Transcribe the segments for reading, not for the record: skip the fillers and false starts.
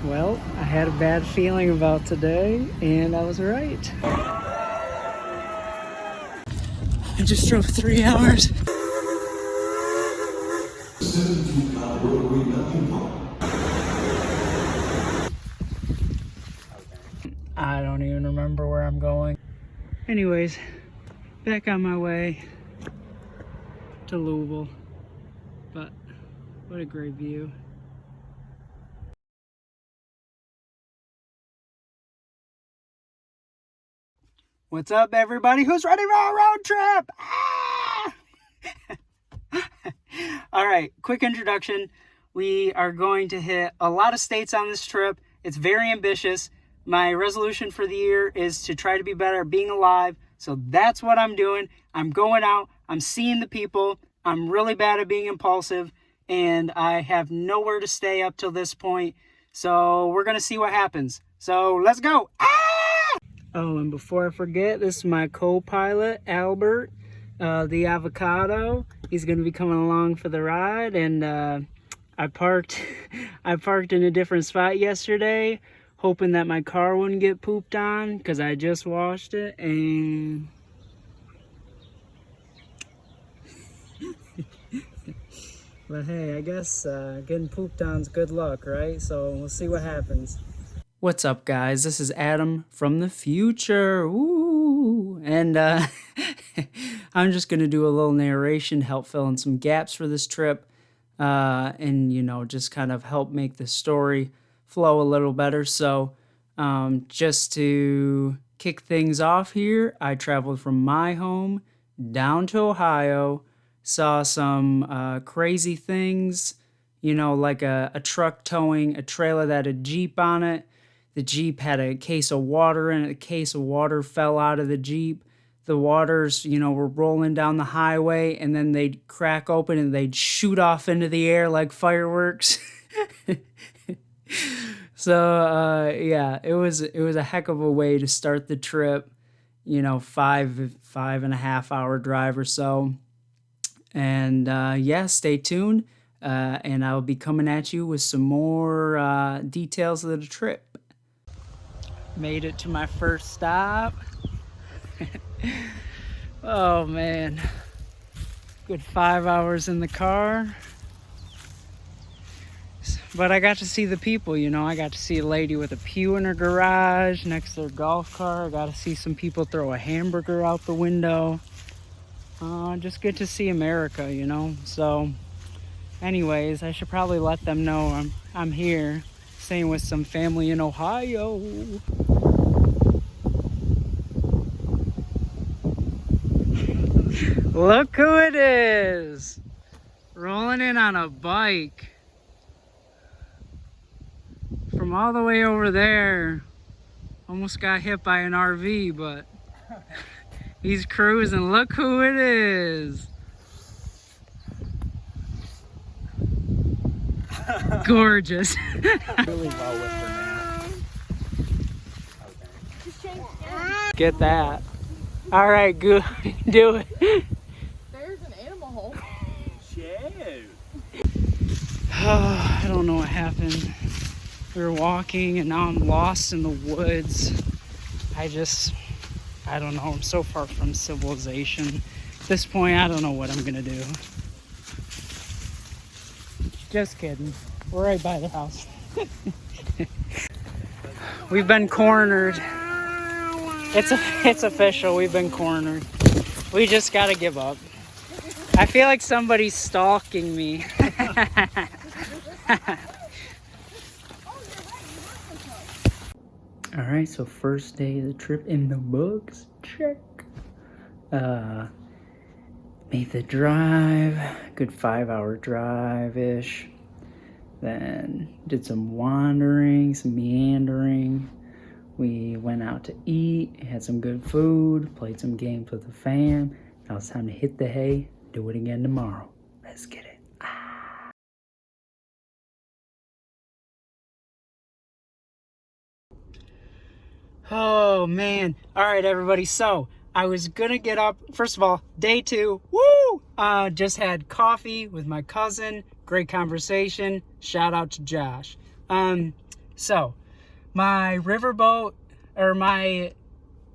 Well, I had a bad feeling about today, and I was right. I just drove 3 hours. I don't even remember where I'm going. Anyways, back on my way to Louisville. But what a great view. What's up, everybody? Who's ready for a road trip? Ah! All right, quick introduction. We are going to hit a lot of states on this trip. It's very ambitious. My resolution for the year is to try to be better at being alive. So that's what I'm doing. I'm going out. I'm seeing the people. I'm really bad at being impulsive. And I have nowhere to stay up till this point. So we're going to see what happens. So let's go. Ah! Oh, and before I forget, this is my co-pilot, Albert, the avocado. He's going to be coming along for the ride. And I parked in a different spot yesterday, hoping that my car wouldn't get pooped on because I just washed it. And but hey, I guess getting pooped on is good luck, right? So we'll see what happens. What's up, guys? This is Adam from the future. Ooh. And I'm just going to do a little narration to help fill in some gaps for this trip. And, you know, just kind of help make the story flow a little better. So just to kick things off here, I traveled from my home down to Ohio, saw some crazy things, you know, like a truck towing a trailer that had a Jeep on it. The Jeep had a case of water in it. A case of water fell out of the Jeep. The waters, you know, were rolling down the highway, and then they'd crack open and they'd shoot off into the air like fireworks. So, yeah, it was a heck of a way to start the trip. You know, five and a half hour drive or so. And yeah, stay tuned. And I'll be coming at you with some more details of the trip. Made it to my first stop. Oh man, good 5 hours in the car. But I got to see the people, you know. I got to see a lady with a pew in her garage next to her golf car. I got to see some people throw a hamburger out the window. Just good to see America, you know. So anyways, I should probably let them know I'm here, staying with some family in Ohio. Look who it is! Rolling in on a bike. From all the way over there. Almost got hit by an RV, but he's cruising. Look who it is! Gorgeous. Get that. All right, good. Do it. There's an animal hole. I don't know what happened. We were walking and now I'm lost in the woods. I don't know. I'm so far from civilization. At this point, I don't know what I'm gonna do. Just kidding. We're right by the house. We've been cornered. It's official. We've been cornered. We just gotta give up. I feel like somebody's stalking me. All right, so first day of the trip in the books. Check. Made the drive. Good 5 hour drive-ish. Then did some wandering, some meandering. We went out to eat, had some good food, played some games with the fam. Now it's time to hit the hay, do it again tomorrow. Let's get it. Oh man. All right, everybody. So I was gonna get up. First of all, day 2. Woo! Just had coffee with my cousin. Great conversation. Shout out to Josh. So, my riverboat, or my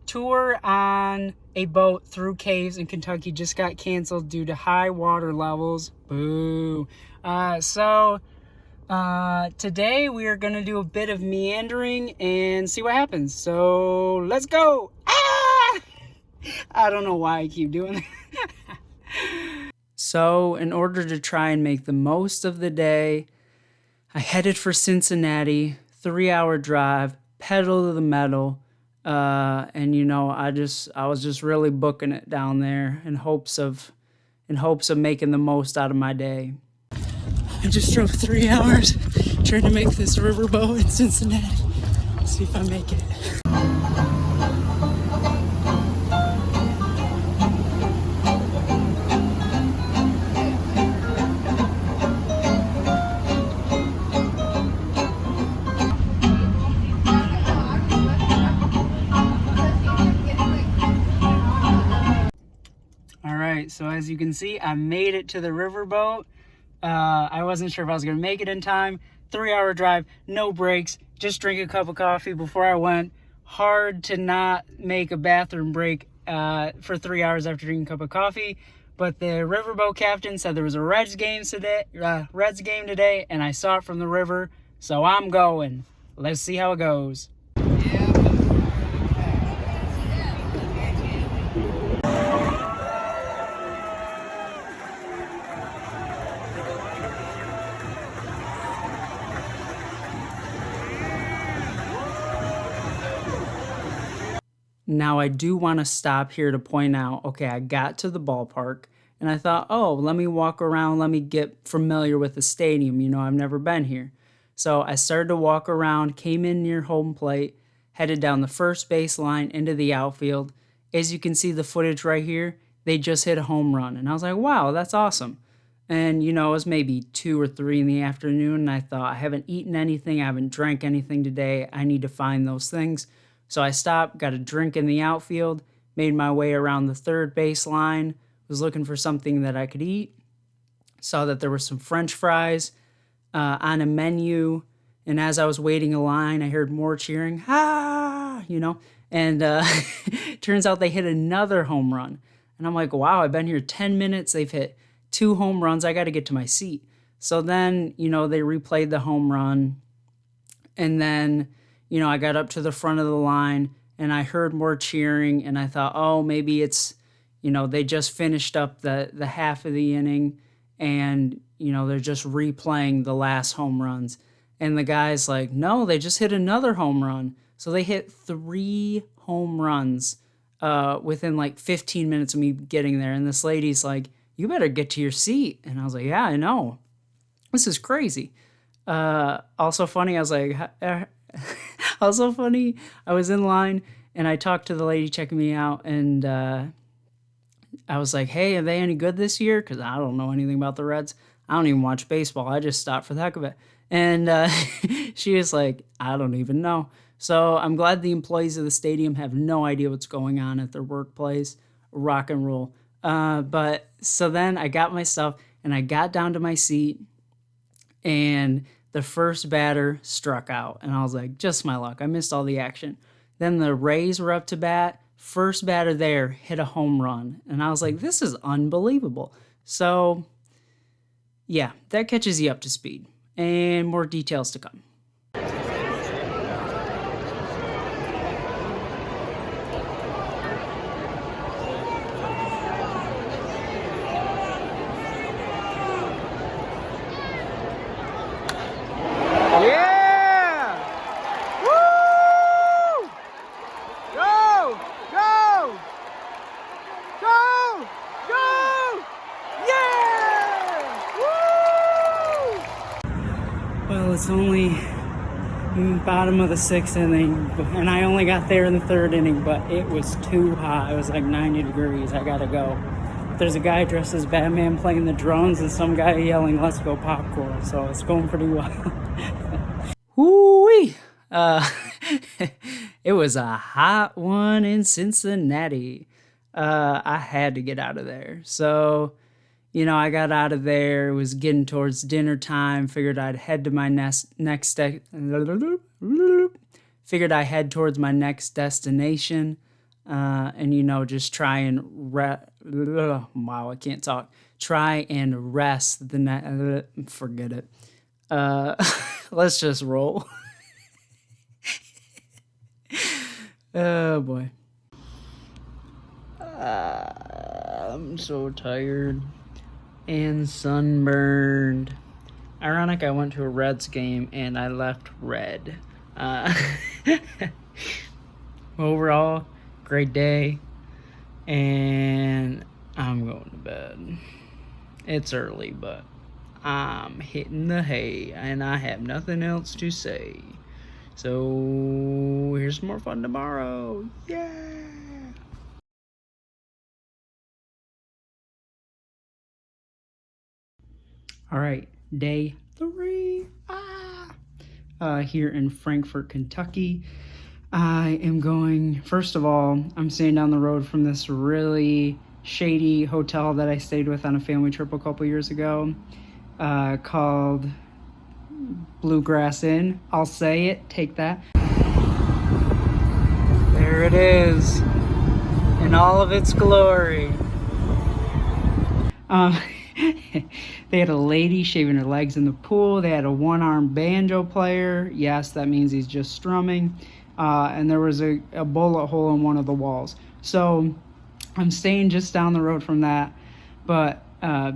tour on a boat through caves in Kentucky just got canceled due to high water levels. Boo. Today we are going to do a bit of meandering and see what happens. So, let's go. Ah! I don't know why I keep doing that. So, in order to try and make the most of the day, I headed for Cincinnati, 3-hour drive, pedal to the metal. And you know, I was just really booking it down there in hopes of making the most out of my day. I just drove 3 hours trying to make this riverboat in Cincinnati. See if I make it. Alright, so as you can see, I made it to the riverboat. I wasn't sure if I was going to make it in time. 3-hour drive, no breaks, just drink a cup of coffee before I went. Hard to not make a bathroom break for 3 hours after drinking a cup of coffee. But the riverboat captain said there was a Reds game today, and I saw it from the river, so I'm going. Let's see how it goes. Now, I do want to stop here to point out, okay, I got to the ballpark and I thought, oh, let me walk around, let me get familiar with the stadium. You know, I've never been here. So I started to walk around, came in near home plate, headed down the first base line into the outfield. As you can see the footage right here, they just hit a home run. And I was like, wow, that's awesome. And, you know, it was maybe 2 or 3 in the afternoon. And I thought, I haven't eaten anything, I haven't drank anything today. I need to find those things. So I stopped, got a drink in the outfield, made my way around the third base line, was looking for something that I could eat, saw that there were some French fries on a menu, and as I was waiting in line, I heard more cheering, ah, you know, and turns out they hit another home run. And I'm like, wow, I've been here 10 minutes, they've hit 2 home runs, I got to get to my seat. So then, you know, they replayed the home run, and then, you know, I got up to the front of the line and I heard more cheering and I thought, oh, maybe it's, you know, they just finished up the half of the inning and, you know, they're just replaying the last home runs. And the guy's like, no, they just hit another home run. So they hit 3 home runs within like 15 minutes of me getting there. And this lady's like, you better get to your seat. And I was like, yeah, I know. This is crazy. Also funny, I was like, also funny, I was in line and I talked to the lady checking me out and I was like, hey, are they any good this year? Because I don't know anything about the Reds. I don't even watch baseball. I just stopped for the heck of it. And she was like, I don't even know. So I'm glad the employees of the stadium have no idea what's going on at their workplace. Rock and roll. But so then I got my stuff and I got down to my seat and the first batter struck out. And I was like, just my luck. I missed all the action. Then the Rays were up to bat. First batter there hit a home run. And I was like, this is unbelievable. So, yeah, that catches you up to speed. And more details to come. Well, it's only bottom of the 6th inning, and I only got there in the 3rd inning, but it was too hot. It was like 90 degrees. I gotta go. There's a guy dressed as Batman playing the drones and some guy yelling, let's go popcorn. So it's going pretty well. Woo-wee! It was a hot one in Cincinnati. I had to get out of there. So, you know, I got out of there. It was getting towards dinner time. Figured I'd head to my next figured I head towards my next destination, and you know, just try and wow, I can't talk. Try and rest the night. Forget it. Let's just roll. Oh boy. I'm so tired and sunburned. Ironic, I went to a Reds game and I left red. Overall, great day, and I'm going to bed. It's early, but I'm hitting the hay and I have nothing else to say. So here's some more fun tomorrow. Yeah. All right, day 3. Here in Frankfort, Kentucky. I am going, first of all, I'm staying down the road from this really shady hotel that I stayed with on a family trip a couple years ago, called Bluegrass Inn. I'll say it, take that. There it is, in all of its glory. They had a lady shaving her legs in the pool. They had a one-armed banjo player. Yes, that means he's just strumming. And there was a bullet hole in one of the walls. So I'm staying just down the road from that. But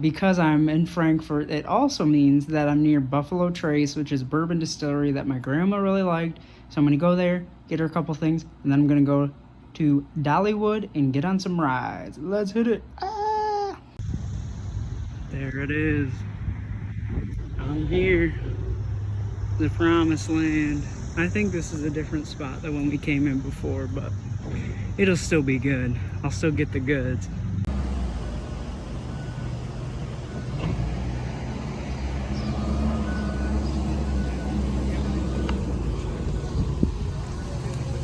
because I'm in Frankfort, it also means that I'm near Buffalo Trace, which is a bourbon distillery that my grandma really liked. So I'm going to go there, get her a couple things, and then I'm going to go to Dollywood and get on some rides. Let's hit it. There it is. I'm here. The promised land. I think this is a different spot than when we came in before, but it'll still be good. I'll still get the goods.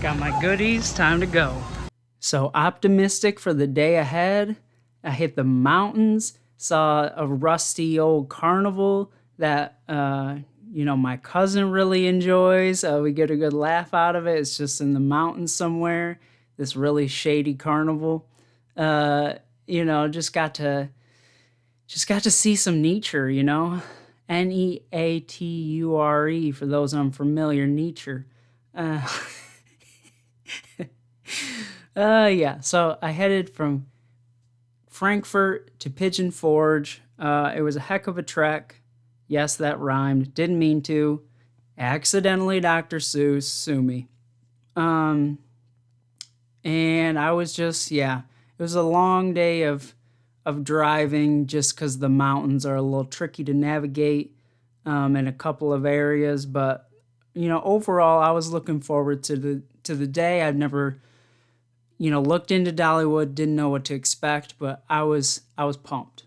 Got my goodies, time to go. So optimistic for the day ahead. I hit the mountains. Saw a rusty old carnival that, you know, my cousin really enjoys. We get a good laugh out of it. It's just in the mountains somewhere, this really shady carnival. You know, just got to see some nature, you know, Neature for those unfamiliar, nature. Yeah, so I headed from Frankfort to Pigeon Forge. It was a heck of a trek. Yes, that rhymed. Didn't mean to. Accidentally, Dr. Seuss, sue me. And I was just, yeah, it was a long day of driving just because the mountains are a little tricky to navigate in a couple of areas. But, you know, overall, I was looking forward to the day. I've never, you know, looked into Dollywood, didn't know what to expect, but I was pumped.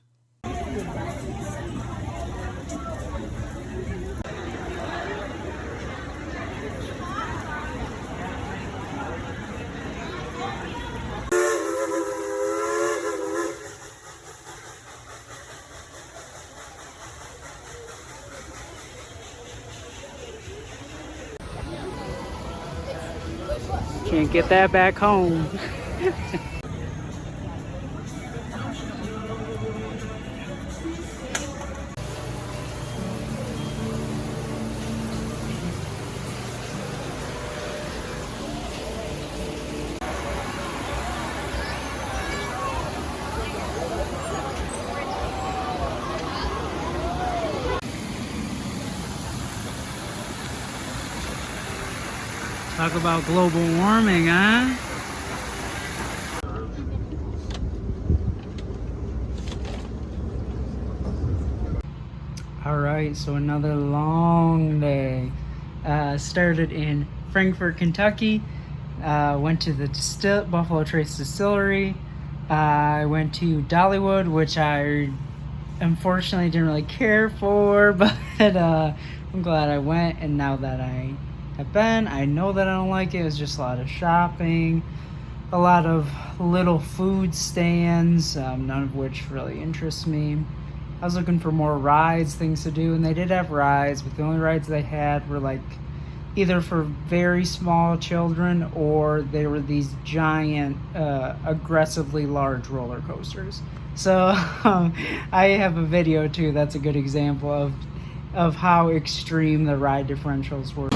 Can't get that back home. Talk about global warming, huh? All right, so another long day. Started in Frankfort, Kentucky. Went to the Buffalo Trace Distillery. I went to Dollywood, which I unfortunately didn't really care for, but I'm glad I went. And now that I have been, I know that I don't like it. It was just a lot of shopping, a lot of little food stands, none of which really interests me. I was looking for more rides, things to do, and they did have rides, but the only rides they had were like either for very small children or they were these giant, aggressively large roller coasters. So I have a video too that's a good example of how extreme the ride differentials were.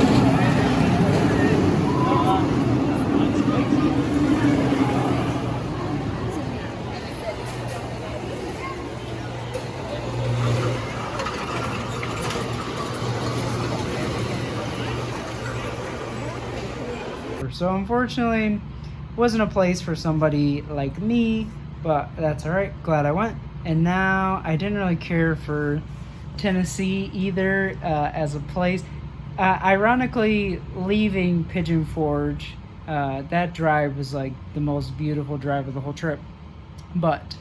So unfortunately, wasn't a place for somebody like me, but that's all right. Glad I went. And now I didn't really care for Tennessee either as a place. Ironically, leaving Pigeon Forge, that drive was like the most beautiful drive of the whole trip. But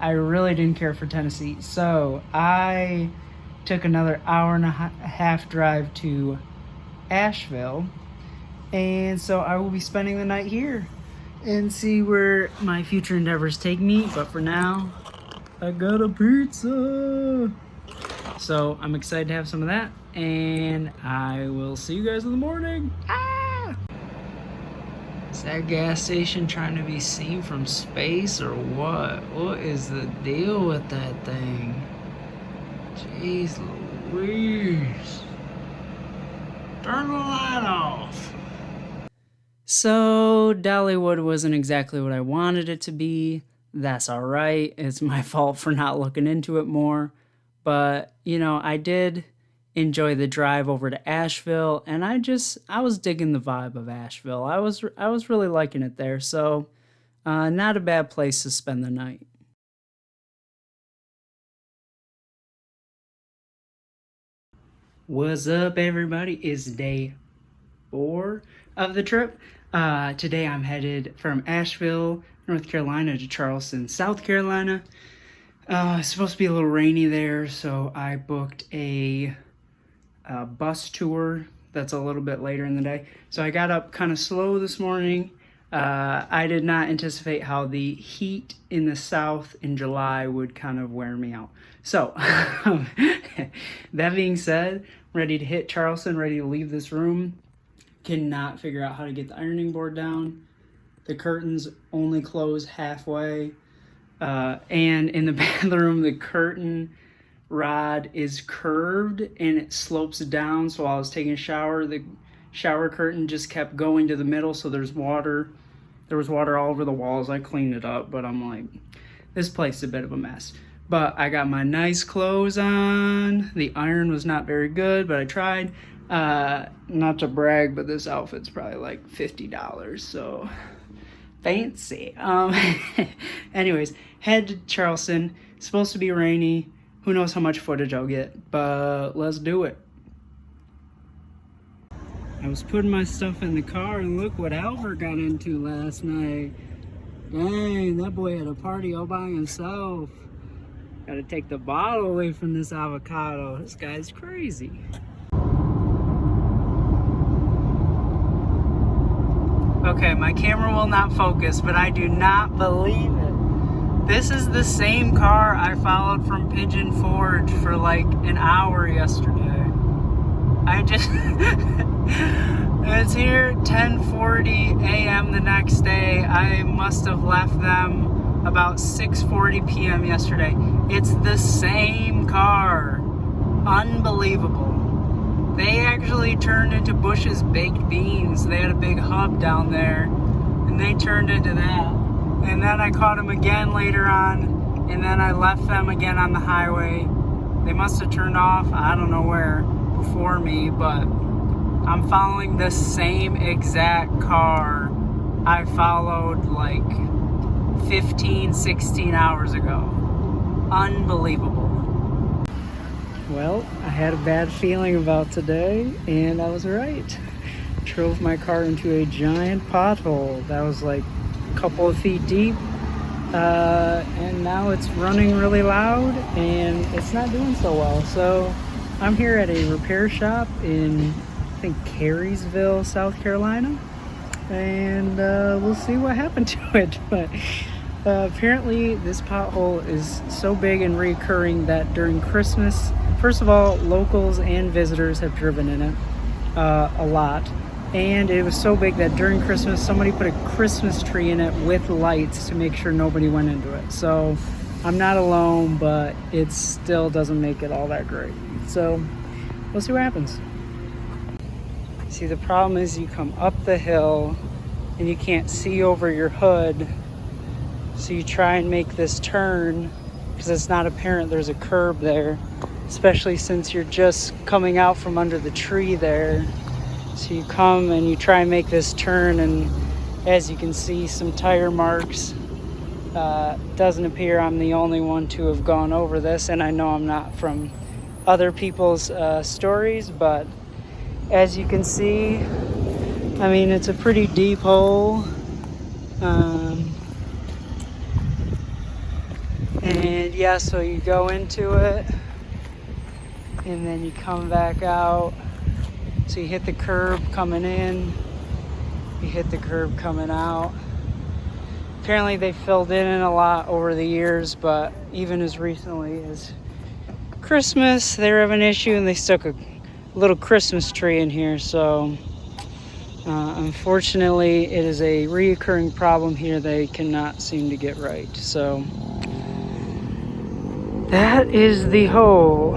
I really didn't care for Tennessee. So I took another hour and a half drive to Asheville. And so I will be spending the night here and see where my future endeavors take me. But for now, I got a pizza. So I'm excited to have some of that. And I will see you guys in the morning. Ah! Is that gas station trying to be seen from space or what? What is the deal with that thing? Jeez Louise. Turn the light off. So Dollywood wasn't exactly what I wanted it to be. That's all right. It's my fault for not looking into it more. But, you know, I did enjoy the drive over to Asheville, and I was digging the vibe of Asheville. I was really liking it there. So not a bad place to spend the night. What's up, everybody? It's day 4 of the trip. Today I'm headed from Asheville, North Carolina to Charleston, South Carolina. It's supposed to be a little rainy there, so I booked a bus tour that's a little bit later in the day. So I got up kind of slow this morning. I did not anticipate how the heat in the South in July would kind of wear me out. So that being said, ready to hit Charleston, ready to leave this room. Cannot figure out how to get the ironing board down. The curtains only close halfway. And in the bathroom, the curtain rod is curved and it slopes down. So while I was taking a shower, the shower curtain just kept going to the middle. So there was water all over the walls. I cleaned it up, but I'm like, this place is a bit of a mess. But I got my nice clothes on. The iron was not very good, but I tried. Not to brag, but this outfit's probably like $50, so fancy. Anyways, head to Charleston. It's supposed to be rainy. Who knows how much footage I'll get, but let's do it. I was putting my stuff in the car, and look what Albert got into last night. Dang, that boy had a party all by himself. Gotta take the bottle away from this avocado. This guy's crazy. Okay, my camera will not focus, but I do not believe it. This is the same car I followed from Pigeon Forge for like an hour yesterday. It's here 10:40 a.m. the next day. I must have left them about 6:40 p.m. yesterday. It's the same car. Unbelievable. They actually turned into Bush's Baked Beans. They had a big hub down there, and they turned into that. And then I caught them again later on, and then I left them again on the highway. They must have turned off, I don't know where, before me, but I'm following the same exact car I followed like 15, 16 hours ago. Unbelievable. Well, I had a bad feeling about today, and I was right. Drove my car into a giant pothole that was like a couple of feet deep, and now it's running really loud, and it's not doing so well. So I'm here at a repair shop in, I think, Carysville, South Carolina, and we'll see what happened to it. But apparently this pothole is so big and recurring that during Christmas, first of all, locals and visitors have driven in it. a lot. And it was so big that during Christmas, somebody put a Christmas tree in it with lights to make sure nobody went into it. So I'm not alone, but it still doesn't make it all that great. So we'll see what happens. See, the problem is you come up the hill and you can't see over your hood. So you try and make this turn because it's not apparent there's a curb there, especially since you're just coming out from under the tree there. So you come and you try and make this turn, and as you can see, some tire marks. Doesn't appear I'm the only one to have gone over this, and I know I'm not from other people's stories, but as you can see, I mean, it's a pretty deep hole. And yeah, so you go into it and then you come back out. So you hit the curb coming in, you hit the curb coming out. Apparently they filled in a lot over the years, but even as recently as Christmas, they were having an issue and they stuck a little Christmas tree in here. So unfortunately, it is a reoccurring problem here they cannot seem to get right. So that is the hole.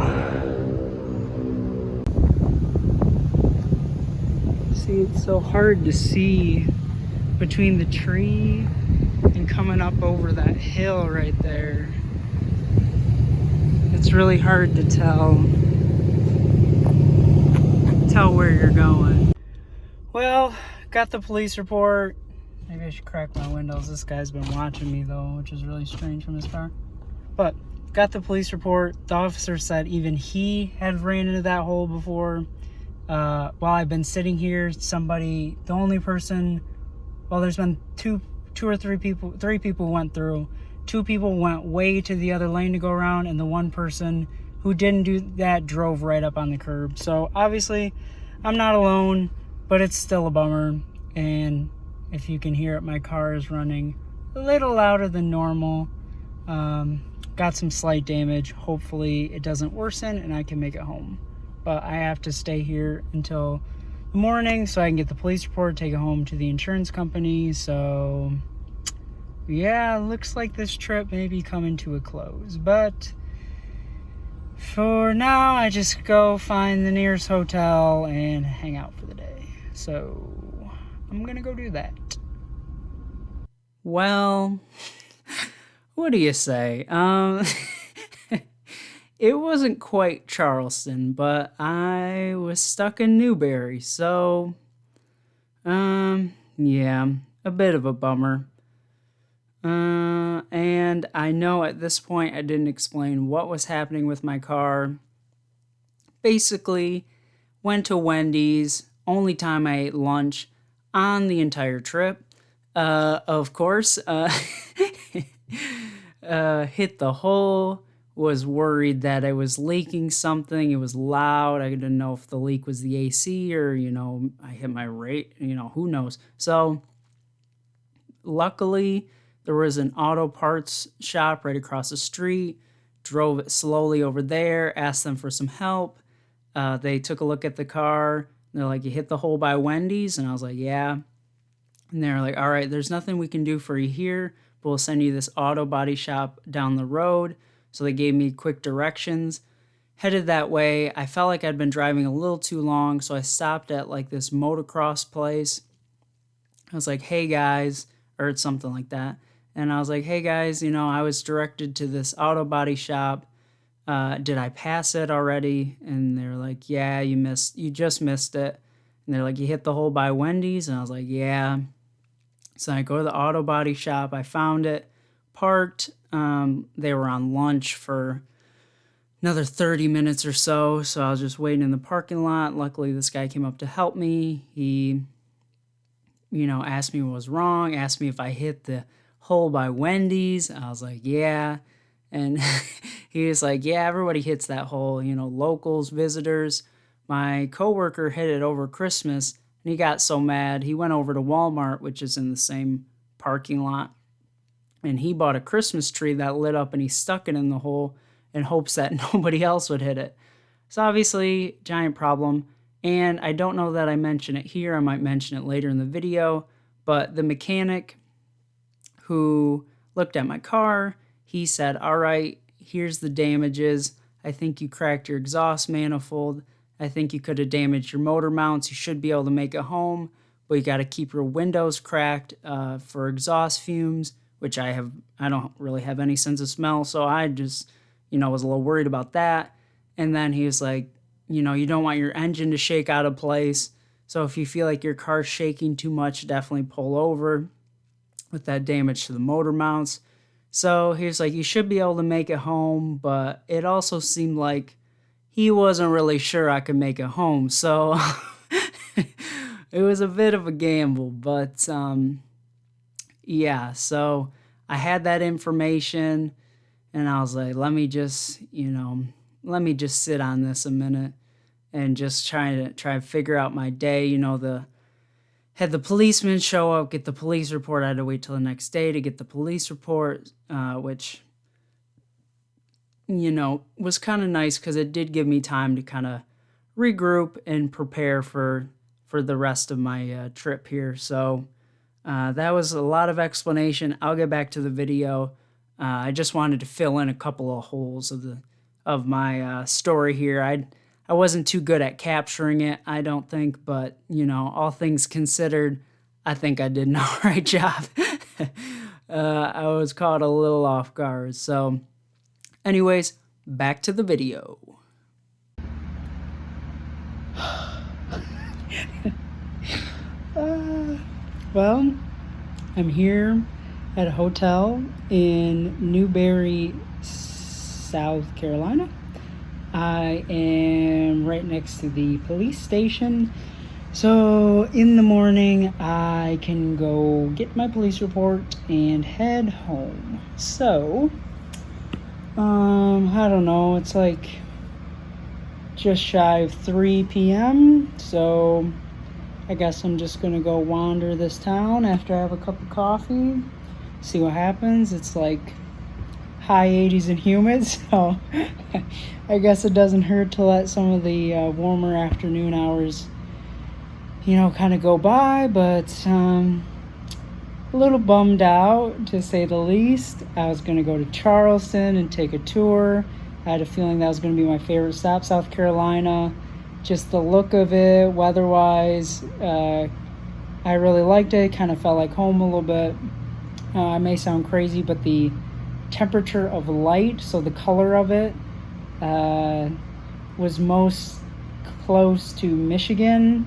See, it's so hard to see between the tree and coming up over that hill right there. It's really hard to tell where you're going. Well, got the police report. Maybe I should crack my windows. This guy's been watching me though, which is really strange from his car. But got the police report. The officer said even he had ran into that hole before. While I've been sitting here, the only person, well, there's been three people went through. 2 people went way to the other lane to go around, and the one person who didn't do that drove right up on the curb. So obviously I'm not alone, but it's still a bummer. And if you can hear it, my car is running a little louder than normal. Got some slight damage. Hopefully it doesn't worsen and I can make it home. But I have to stay here until the morning so I can get the police report, take it home to the insurance company. So yeah, looks like this trip may be coming to a close. But for now, I just go find the nearest hotel and hang out for the day. So I'm gonna go do that. Well, what do you say? It wasn't quite Charleston, but I was stuck in Newberry, so yeah, a bit of a bummer. And I know at this point I didn't explain what was happening with my car. Basically, went to Wendy's, only time I ate lunch on the entire trip. Of course, hit the hole, was worried that I was leaking something. It was loud. I didn't know if the leak was the AC or, I hit my rate, who knows. So luckily there was an auto parts shop right across the street. Drove it slowly over there, asked them for some help. They took a look at the car. They're like, you hit the hole by Wendy's? And I was like, yeah. And they're like, all right, there's nothing we can do for you here, but we'll send you this auto body shop down the road. So they gave me quick directions. Headed that way. I felt like I'd been driving a little too long, so I stopped at like this motocross place. I was like, hey guys, or something like that. And I was like, hey guys, I was directed to this auto body shop. Did I pass it already? And they're like, yeah, you just missed it. And they're like, you hit the hole by Wendy's? And I was like, yeah. So I go to the auto body shop. I found it, parked. They were on lunch for another 30 minutes or so. So I was just waiting in the parking lot. Luckily, this guy came up to help me. He, asked me what was wrong, asked me if I hit the hole by Wendy's. I was like, yeah. And he was like, yeah, everybody hits that hole, locals, visitors. My coworker hit it over Christmas, and he got so mad. He went over to Walmart, which is in the same parking lot, and he bought a Christmas tree that lit up, and he stuck it in the hole in hopes that nobody else would hit it. So obviously, giant problem. And I don't know that I mention it here. I might mention it later in the video. But the mechanic who looked at my car, he said, all right, here's the damages. I think you cracked your exhaust manifold. I think you could have damaged your motor mounts. You should be able to make it home, but you got to keep your windows cracked for exhaust fumes, which I don't really have any sense of smell, so I just, was a little worried about that. And then he was like, you don't want your engine to shake out of place. So if you feel like your car's shaking too much, definitely pull over with that damage to the motor mounts. So he was like, you should be able to make it home, but it also seemed like he wasn't really sure I could make it home. So it was a bit of a gamble, but yeah, so I had that information and I was like, let me just sit on this a minute and just try to figure out my day. Had the policeman show up, get the police report. I had to wait till the next day to get the police report, which, was kind of nice because it did give me time to kind of regroup and prepare for the rest of my trip here. So that was a lot of explanation. I'll get back to the video. I just wanted to fill in a couple of holes of my story here. I wasn't too good at capturing it, I don't think, but all things considered, I think I did an all right job. I was caught a little off guard. So anyways, back to the video. Well, I'm here at a hotel in Newberry, South Carolina. I am right next to the police station. So in the morning, I can go get my police report and head home. So, I don't know, it's like just shy of 3 p.m. So I guess I'm just gonna go wander this town after I have a cup of coffee, see what happens. It's like high 80s and humid, so I guess it doesn't hurt to let some of the warmer afternoon hours, kind of go by, but a little bummed out, to say the least. I was going to go to Charleston and take a tour. I had a feeling that was going to be my favorite stop, South Carolina. Just the look of it, weather-wise, I really liked it. Kind of felt like home a little bit. I may sound crazy, but the temperature of light, so the color of it, was most close to Michigan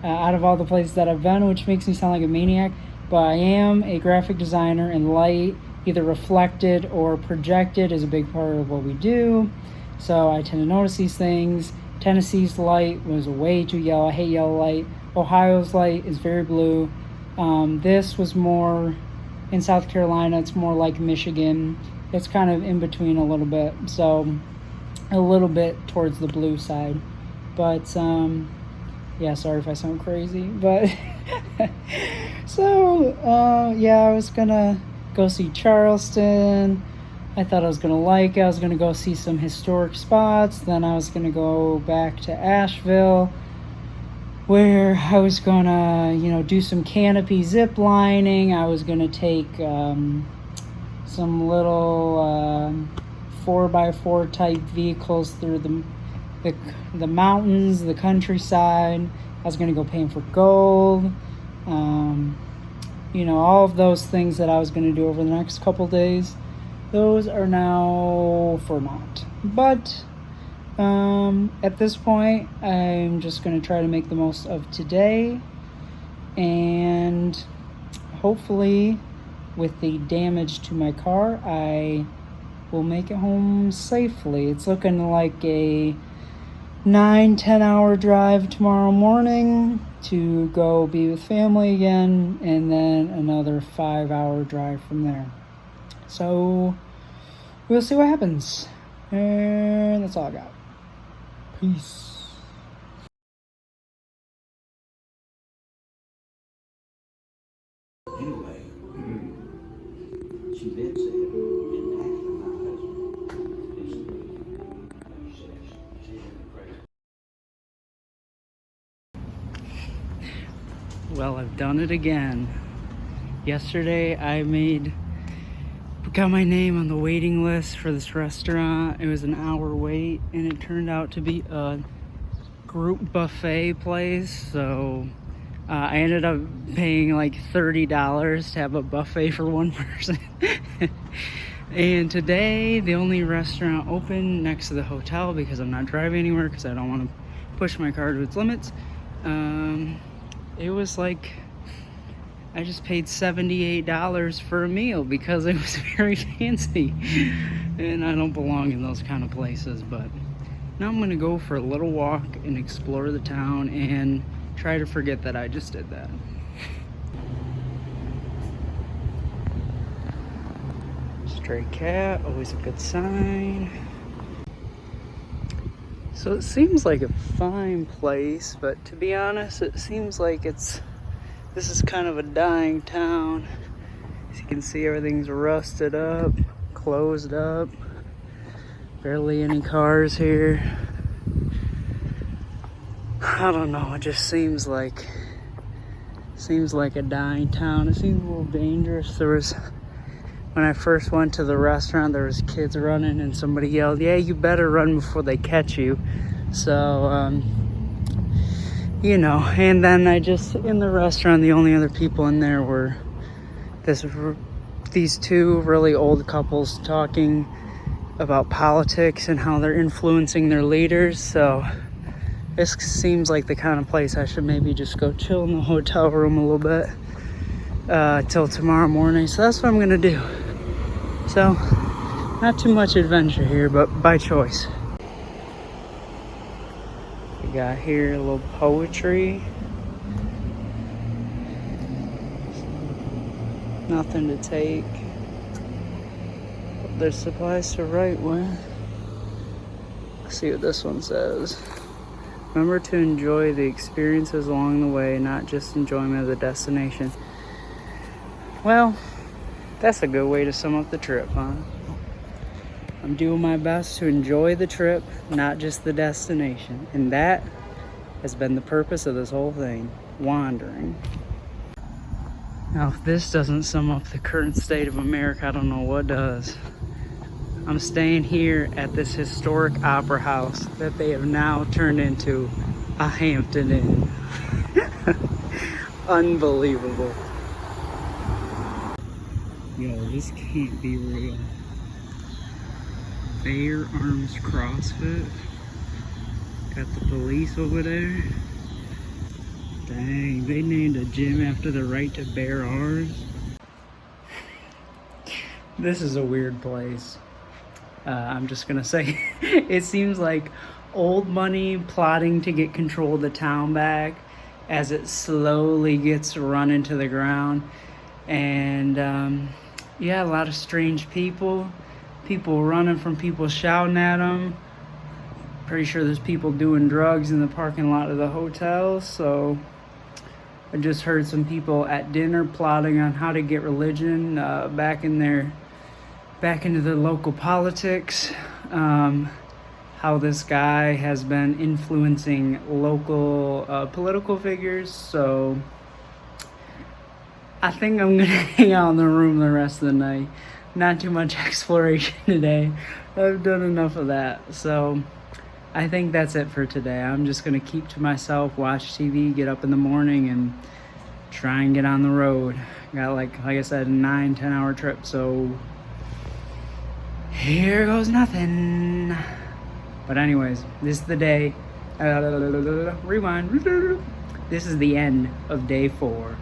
out of all the places that I've been, which makes me sound like a maniac, but I am a graphic designer, and light, either reflected or projected, is a big part of what we do, so I tend to notice these things. Tennessee's light was way too yellow. I hate yellow light. Ohio's light is very blue. This was more in South Carolina. It's more like Michigan. It's kind of in between a little bit, so a little bit towards the blue side. But yeah, sorry if I sound crazy, but so yeah, I was gonna go see Charleston. I thought I was gonna like it. I was gonna go see some historic spots. Then I was gonna go back to Asheville, where I was gonna, do some canopy zip lining. I was gonna take some little 4x4 type vehicles through the mountains, the countryside. I was gonna go paint for gold. All of those things that I was gonna do over the next couple days, those are now for naught. But at this point, I'm just going to try to make the most of today, and hopefully with the damage to my car, I will make it home safely. It's looking like a 9-10 hour drive tomorrow morning to go be with family again, and then another 5-hour drive from there. So we'll see what happens, and that's all I got. Peace. Anyway, she did say it. Well, I've done it again. Yesterday I got my name on the waiting list for this restaurant. It was an hour wait and it turned out to be a group buffet place. So I ended up paying like $30 to have a buffet for one person. And today the only restaurant open next to the hotel, because I'm not driving anywhere because I don't want to push my car to its limits, it was like I just paid $78 for a meal because it was very fancy, and I don't belong in those kind of places. But now I'm gonna go for a little walk and explore the town and try to forget that I just did that. Stray cat, always a good sign. So it seems like a fine place, but to be honest, it seems like this is kind of a dying town. As you can see, everything's rusted up, closed up, barely any cars here. I don't know, it just seems like a dying town. It seems a little dangerous. When I first went to the restaurant, there was kids running and somebody yelled, "Yeah, you better run before they catch you." So, you know, and then in the restaurant, the only other people in there were these two really old couples talking about politics and how they're influencing their leaders. So this seems like the kind of place I should maybe just go chill in the hotel room a little bit till tomorrow morning. So that's what I'm gonna do. So, not too much adventure here, but by choice. We got here a little poetry. Nothing to take. There's supplies to write with. Let's see what this one says. Remember to enjoy the experiences along the way, not just enjoyment of the destination. Well, that's a good way to sum up the trip, huh? I'm doing my best to enjoy the trip, not just the destination. And that has been the purpose of this whole thing, wandering. Now, if this doesn't sum up the current state of America, I don't know what does. I'm staying here at this historic opera house that they have now turned into a Hampton Inn. Unbelievable. Yo, this can't be real. Bear Arms CrossFit. Got the police over there. Dang, they named a gym after the right to bear arms. This is a weird place. I'm just gonna say, it seems like old money plotting to get control of the town back as it slowly gets run into the ground. And yeah, a lot of strange people running from people shouting at them. Pretty sure there's people doing drugs in the parking lot of the hotel. So I just heard some people at dinner plotting on how to get religion back into the local politics. How this guy has been influencing local political figures. So I think I'm gonna hang out in the room the rest of the night. Not too much exploration today. I've done enough of that. So I think that's it for today. I'm just gonna keep to myself, watch TV, get up in the morning, and try and get on the road. Got like I said, a 9-10 hour trip. So here goes nothing. But anyways, this is the day. Rewind. This is the end of day 4.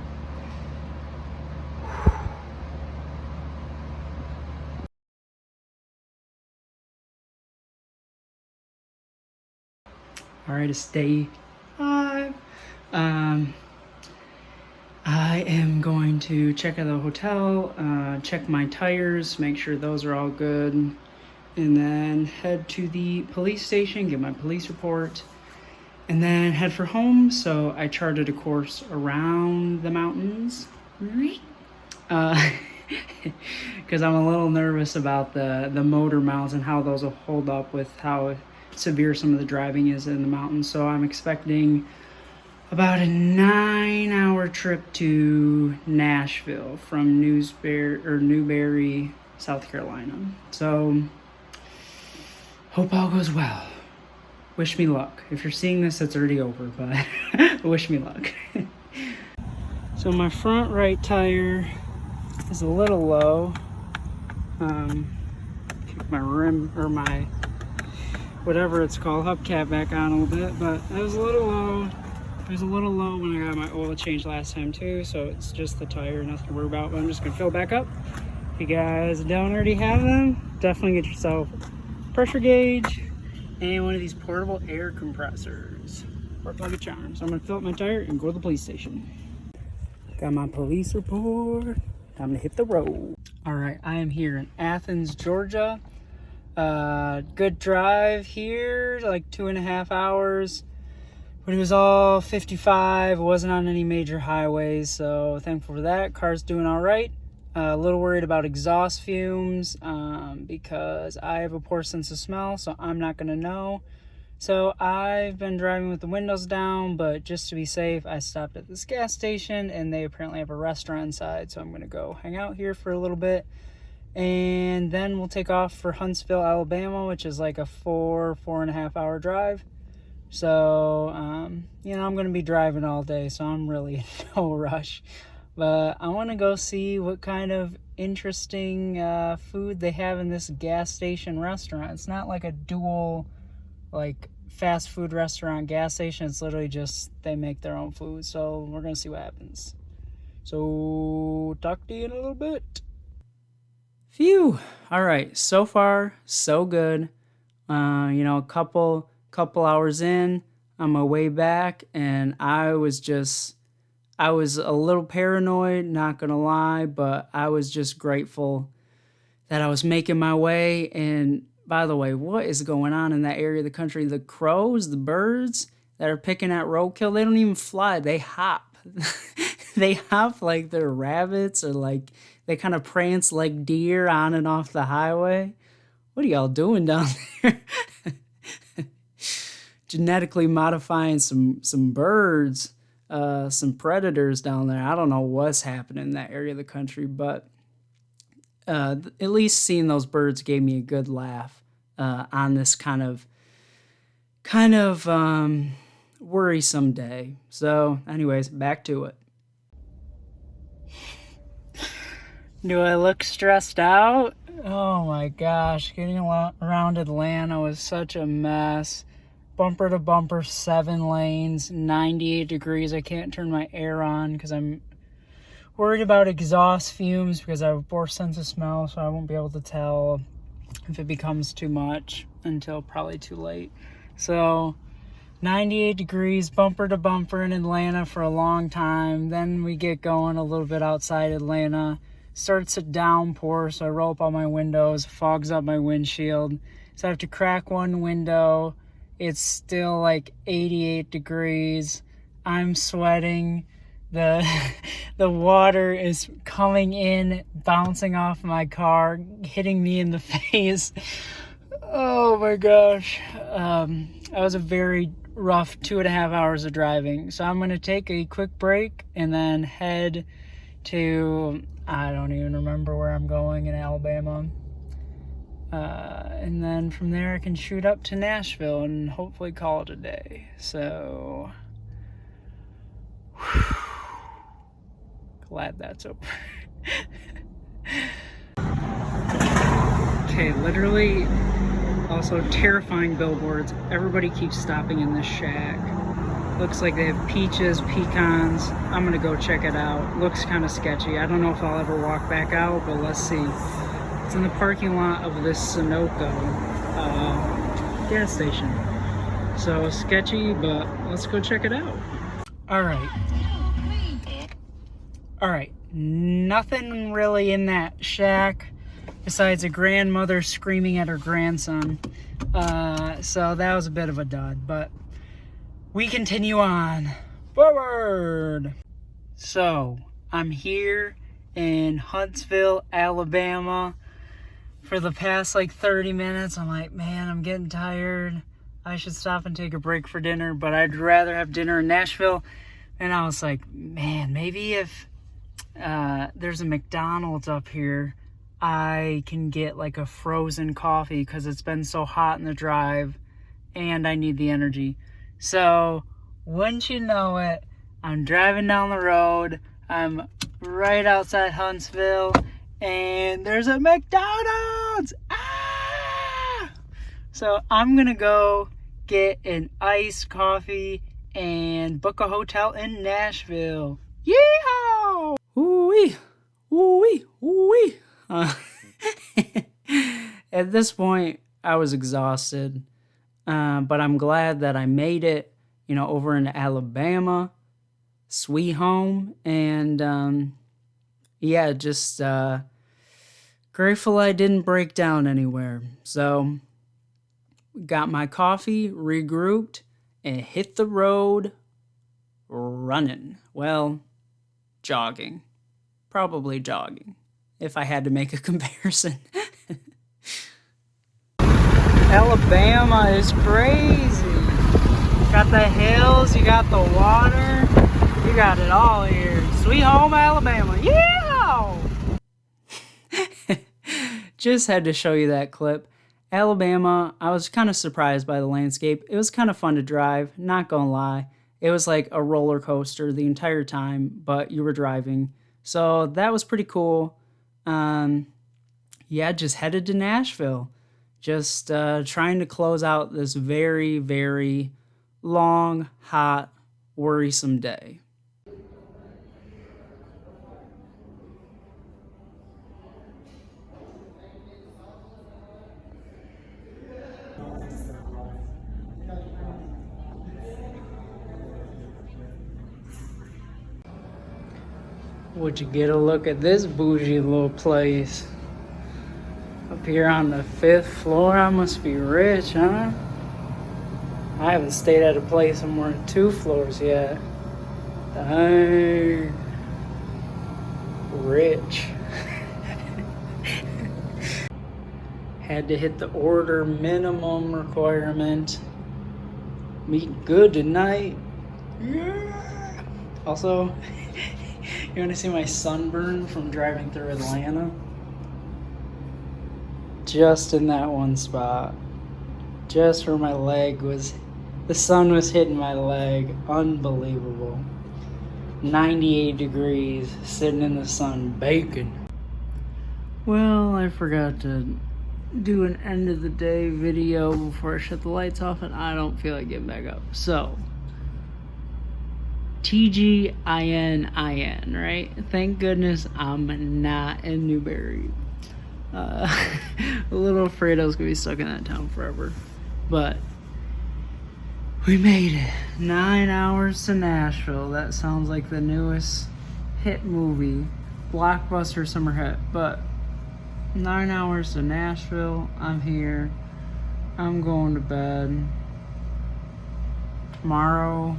Alright, it's day 5. I am going to check out the hotel, check my tires, make sure those are all good, and then head to the police station, get my police report, and then head for home. So I charted a course around the mountains, because I'm a little nervous about the motor mounts and how those will hold up with how severe some of the driving is in the mountains. So I'm expecting about a 9-hour trip to Nashville from Newberry, South Carolina. So, hope all goes well. Wish me luck. If you're seeing this, it's already over, but wish me luck. So my front right tire is a little low. Kick my rim, or my, whatever it's called, hubcap back on a little bit, but it was a little low. It was a little low when I got my oil changed last time too, so it's just the tire, nothing to worry about, but I'm just gonna fill back up. If you guys don't already have them, definitely get yourself a pressure gauge and one of these portable air compressors. Work like a charm. So I'm gonna fill up my tire and go to the police station. Got my police report. Time to hit the road. All right, I am here in Athens, Georgia. Good drive here, like 2.5 hours. But it was all 55, wasn't on any major highways, so thankful for that. Car's doing all right. A little worried about exhaust fumes because I have a poor sense of smell, so I'm not gonna know. So I've been driving with the windows down, but just to be safe, I stopped at this gas station and they apparently have a restaurant inside, so I'm gonna go hang out here for a little bit. And then we'll take off for Huntsville, Alabama, which is like a 4.5 hour drive. So, you know, I'm going to be driving all day, so I'm really in no rush. But I want to go see what kind of interesting food they have in this gas station restaurant. It's not like a dual, like, fast food restaurant gas station. It's literally just they make their own food. So we're going to see what happens. So, talk to you in a little bit. Phew. All right. So far, so good. You know, a couple hours in, on my way back, and I was a little paranoid, not gonna lie, but I was just grateful that I was making my way. And by the way, what is going on in that area of the country? The crows, the birds that are picking at roadkill, they don't even fly, they hop. They hop like they're rabbits, or like they kind of prance like deer on and off the highway. What are y'all doing down there? Genetically modifying some birds, some predators down there. I don't know what's happening in that area of the country, but at least seeing those birds gave me a good laugh on this kind of worrisome day. So anyways, back to it. Do I look stressed out? Oh my gosh, getting around Atlanta was such a mess. Bumper to bumper, 7 lanes, 98 degrees. I can't turn my air on because I'm worried about exhaust fumes because I have a poor sense of smell, so I won't be able to tell if it becomes too much until probably too late. So 98 degrees, bumper to bumper in Atlanta for a long time. Then we get going a little bit outside Atlanta. Starts to downpour, so I roll up all my windows, fogs up my windshield. So I have to crack one window. It's still like 88 degrees. I'm sweating. The water is coming in, bouncing off my car, hitting me in the face. Oh my gosh. That was a very rough 2.5 hours of driving. So I'm going to take a quick break and then head to, I don't even remember where I'm going in Alabama. And then from there I can shoot up to Nashville and hopefully call it a day. So, glad that's over. Okay, literally, also terrifying billboards. Everybody keeps stopping in this shack. Looks like they have peaches, pecans. I'm gonna go check it out. Looks kind of sketchy. I don't know if I'll ever walk back out, but let's see. It's in the parking lot of this Sunoco gas station. So sketchy, but let's go check it out. All right. Nothing really in that shack besides a grandmother screaming at her grandson. So that was a bit of a dud, but we continue on. Forward! So, I'm here in Huntsville, Alabama. For the past like 30 minutes, I'm like, man, I'm getting tired. I should stop and take a break for dinner, but I'd rather have dinner in Nashville. And I was like, man, maybe if there's a McDonald's up here, I can get like a frozen coffee because it's been so hot in the drive and I need the energy. So, wouldn't you know it, I'm driving down the road, I'm right outside Huntsville, and there's a McDonald's! Ah! So, I'm gonna go get an iced coffee and book a hotel in Nashville. Yeehaw! Ooh-wee! Ooh-wee! Ooh-wee! At this point, I was exhausted, but I'm glad that I made it, over in Alabama, sweet home, and just grateful I didn't break down anywhere. So, got my coffee, regrouped, and hit the road running. Well, jogging. Probably jogging, if I had to make a comparison. Alabama is crazy. Got the hills, you got the water, you got it all here. Sweet home Alabama. Yeah! Just had to show you that clip. Alabama, I was kind of surprised by the landscape. It was kind of fun to drive, not gonna lie. It was like a roller coaster the entire time, but you were driving. So that was pretty cool. Just headed to Nashville. Just trying to close out this very, very long, hot, worrisome day. Would you get a look at this bougie little place? Up here on the 5th floor, I must be rich, huh? I haven't stayed at a place on more than 2 floors yet. Dang. Rich. Had to hit the order minimum requirement. Meat good tonight. Yeah. Also, you want to see my sunburn from driving through Atlanta? Just in that one spot. Just where my leg was, the sun was hitting my leg. Unbelievable. 98 degrees, sitting in the sun, baking. Well, I forgot to do an end of the day video before I shut the lights off, and I don't feel like getting back up. So, TGIN, right? Thank goodness I'm not in Newberry. A little afraid I was gonna be stuck in that town forever, but we made it. 9 hours to Nashville. That sounds like the newest hit movie, blockbuster summer hit. But 9 hours to Nashville. I'm here. I'm going to bed. Tomorrow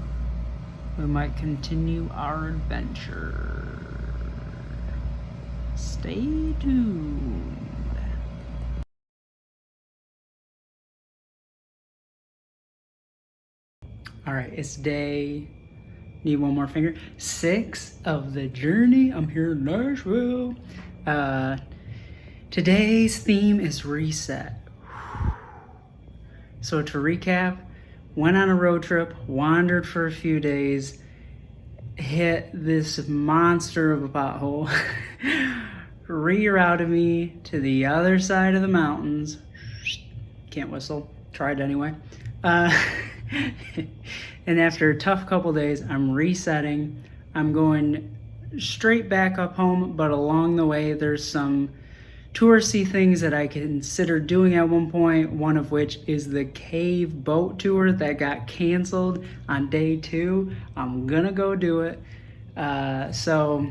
we might continue our adventure. Stay tuned. All right, it's day, need one more finger, 6 of the journey. I'm here in Nashville. Today's theme is reset. So to recap, went on a road trip, wandered for a few days, hit this monster of a pothole, rerouted me to the other side of the mountains. Can't whistle, tried anyway. And after a tough couple days, I'm resetting. I'm going straight back up home, but along the way, there's some touristy things that I considered doing at one point, one of which is the cave boat tour that got canceled on day 2. I'm gonna go do it. So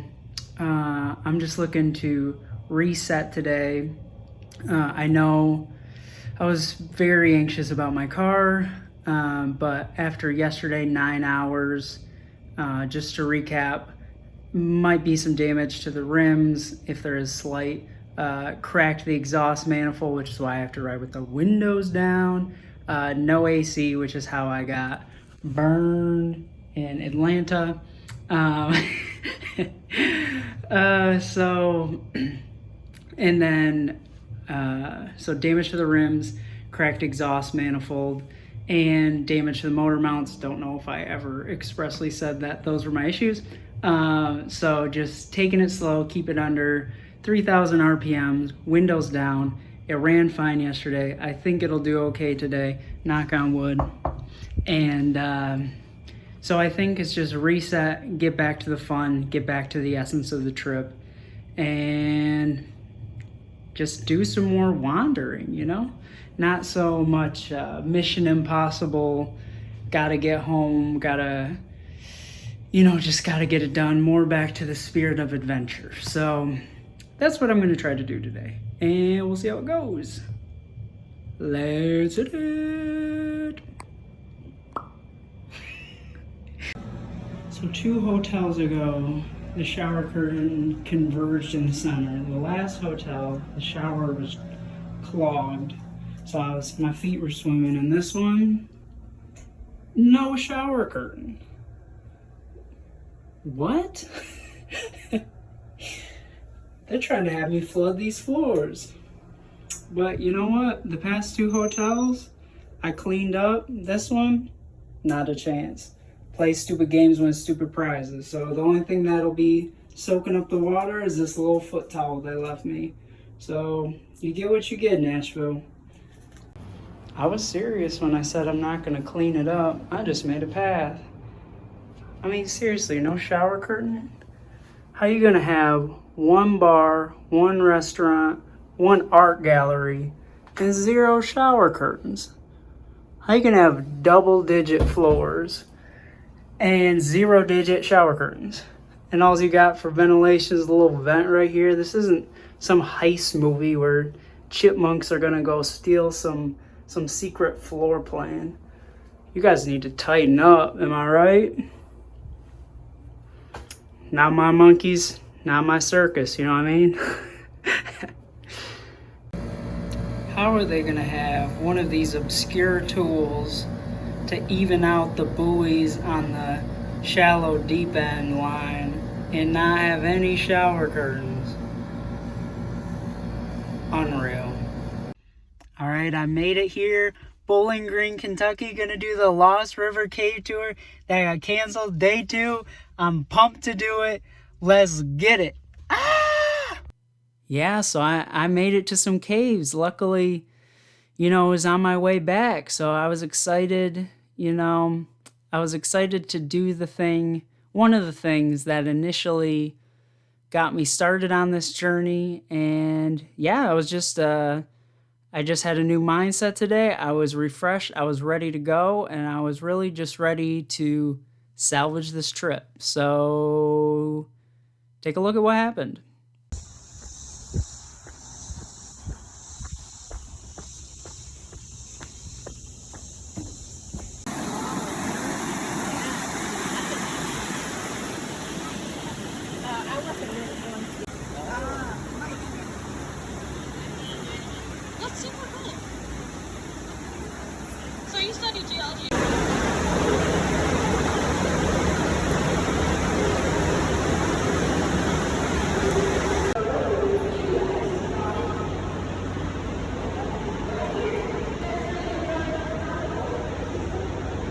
I'm just looking to reset today. I know I was very anxious about my car. But after yesterday, 9 hours, just to recap, might be some damage to the rims if there is slight, cracked the exhaust manifold, which is why I have to ride with the windows down, no AC, which is how I got burned in Atlanta. So, and then, so damage to the rims, cracked exhaust manifold, and damage to the motor mounts. Don't know if I ever expressly said that those were my issues. So just taking it slow, keep it under 3,000 RPMs, windows down. It ran fine yesterday. I think it'll do okay today, knock on wood. And so I think it's just reset, get back to the fun, get back to the essence of the trip, and just do some more wandering, you know? Not so much Mission Impossible, gotta get home, gotta, you know, just gotta get it done. More back to the spirit of adventure. So that's what I'm gonna try to do today. And we'll see how it goes. Let's hit it. So 2 hotels ago, the shower curtain converged in the center. The last hotel, the shower was clogged. So my feet were swimming. And this one, no shower curtain. What? They're trying to have me flood these floors. But you know what? The past 2 hotels, I cleaned up. This one, not a chance. Play stupid games, win stupid prizes. So the only thing that'll be soaking up the water is this little foot towel they left me. So you get what you get, Nashville. I was serious when I said I'm not gonna clean it up. I just made a path. I mean, seriously, no shower curtain? How you gonna have 1 bar, 1 restaurant, 1 art gallery, and 0 shower curtains? How you gonna have double-digit floors and 0-digit shower curtains? And all you got for ventilation is a little vent right here. This isn't some heist movie where chipmunks are gonna go steal some secret floor plan. You guys need to tighten up, am I right? Not my monkeys, not my circus, you know what I mean? How are they gonna have one of these obscure tools to even out the buoys on the shallow deep end line and not have any shower curtains? Unreal. All right, I made it here. Bowling Green, Kentucky, gonna do the Lost River Cave Tour that got canceled, day 2. I'm pumped to do it. Let's get it. Ah! Yeah, so I made it to some caves. Luckily, you know, it was on my way back. So I was excited, you know, I was excited to do the thing. One of the things that initially got me started on this journey. And yeah, I just had a new mindset today. I was refreshed. I was ready to go. And I was really just ready to salvage this trip. So take a look at what happened. That's super cool. So you study geology?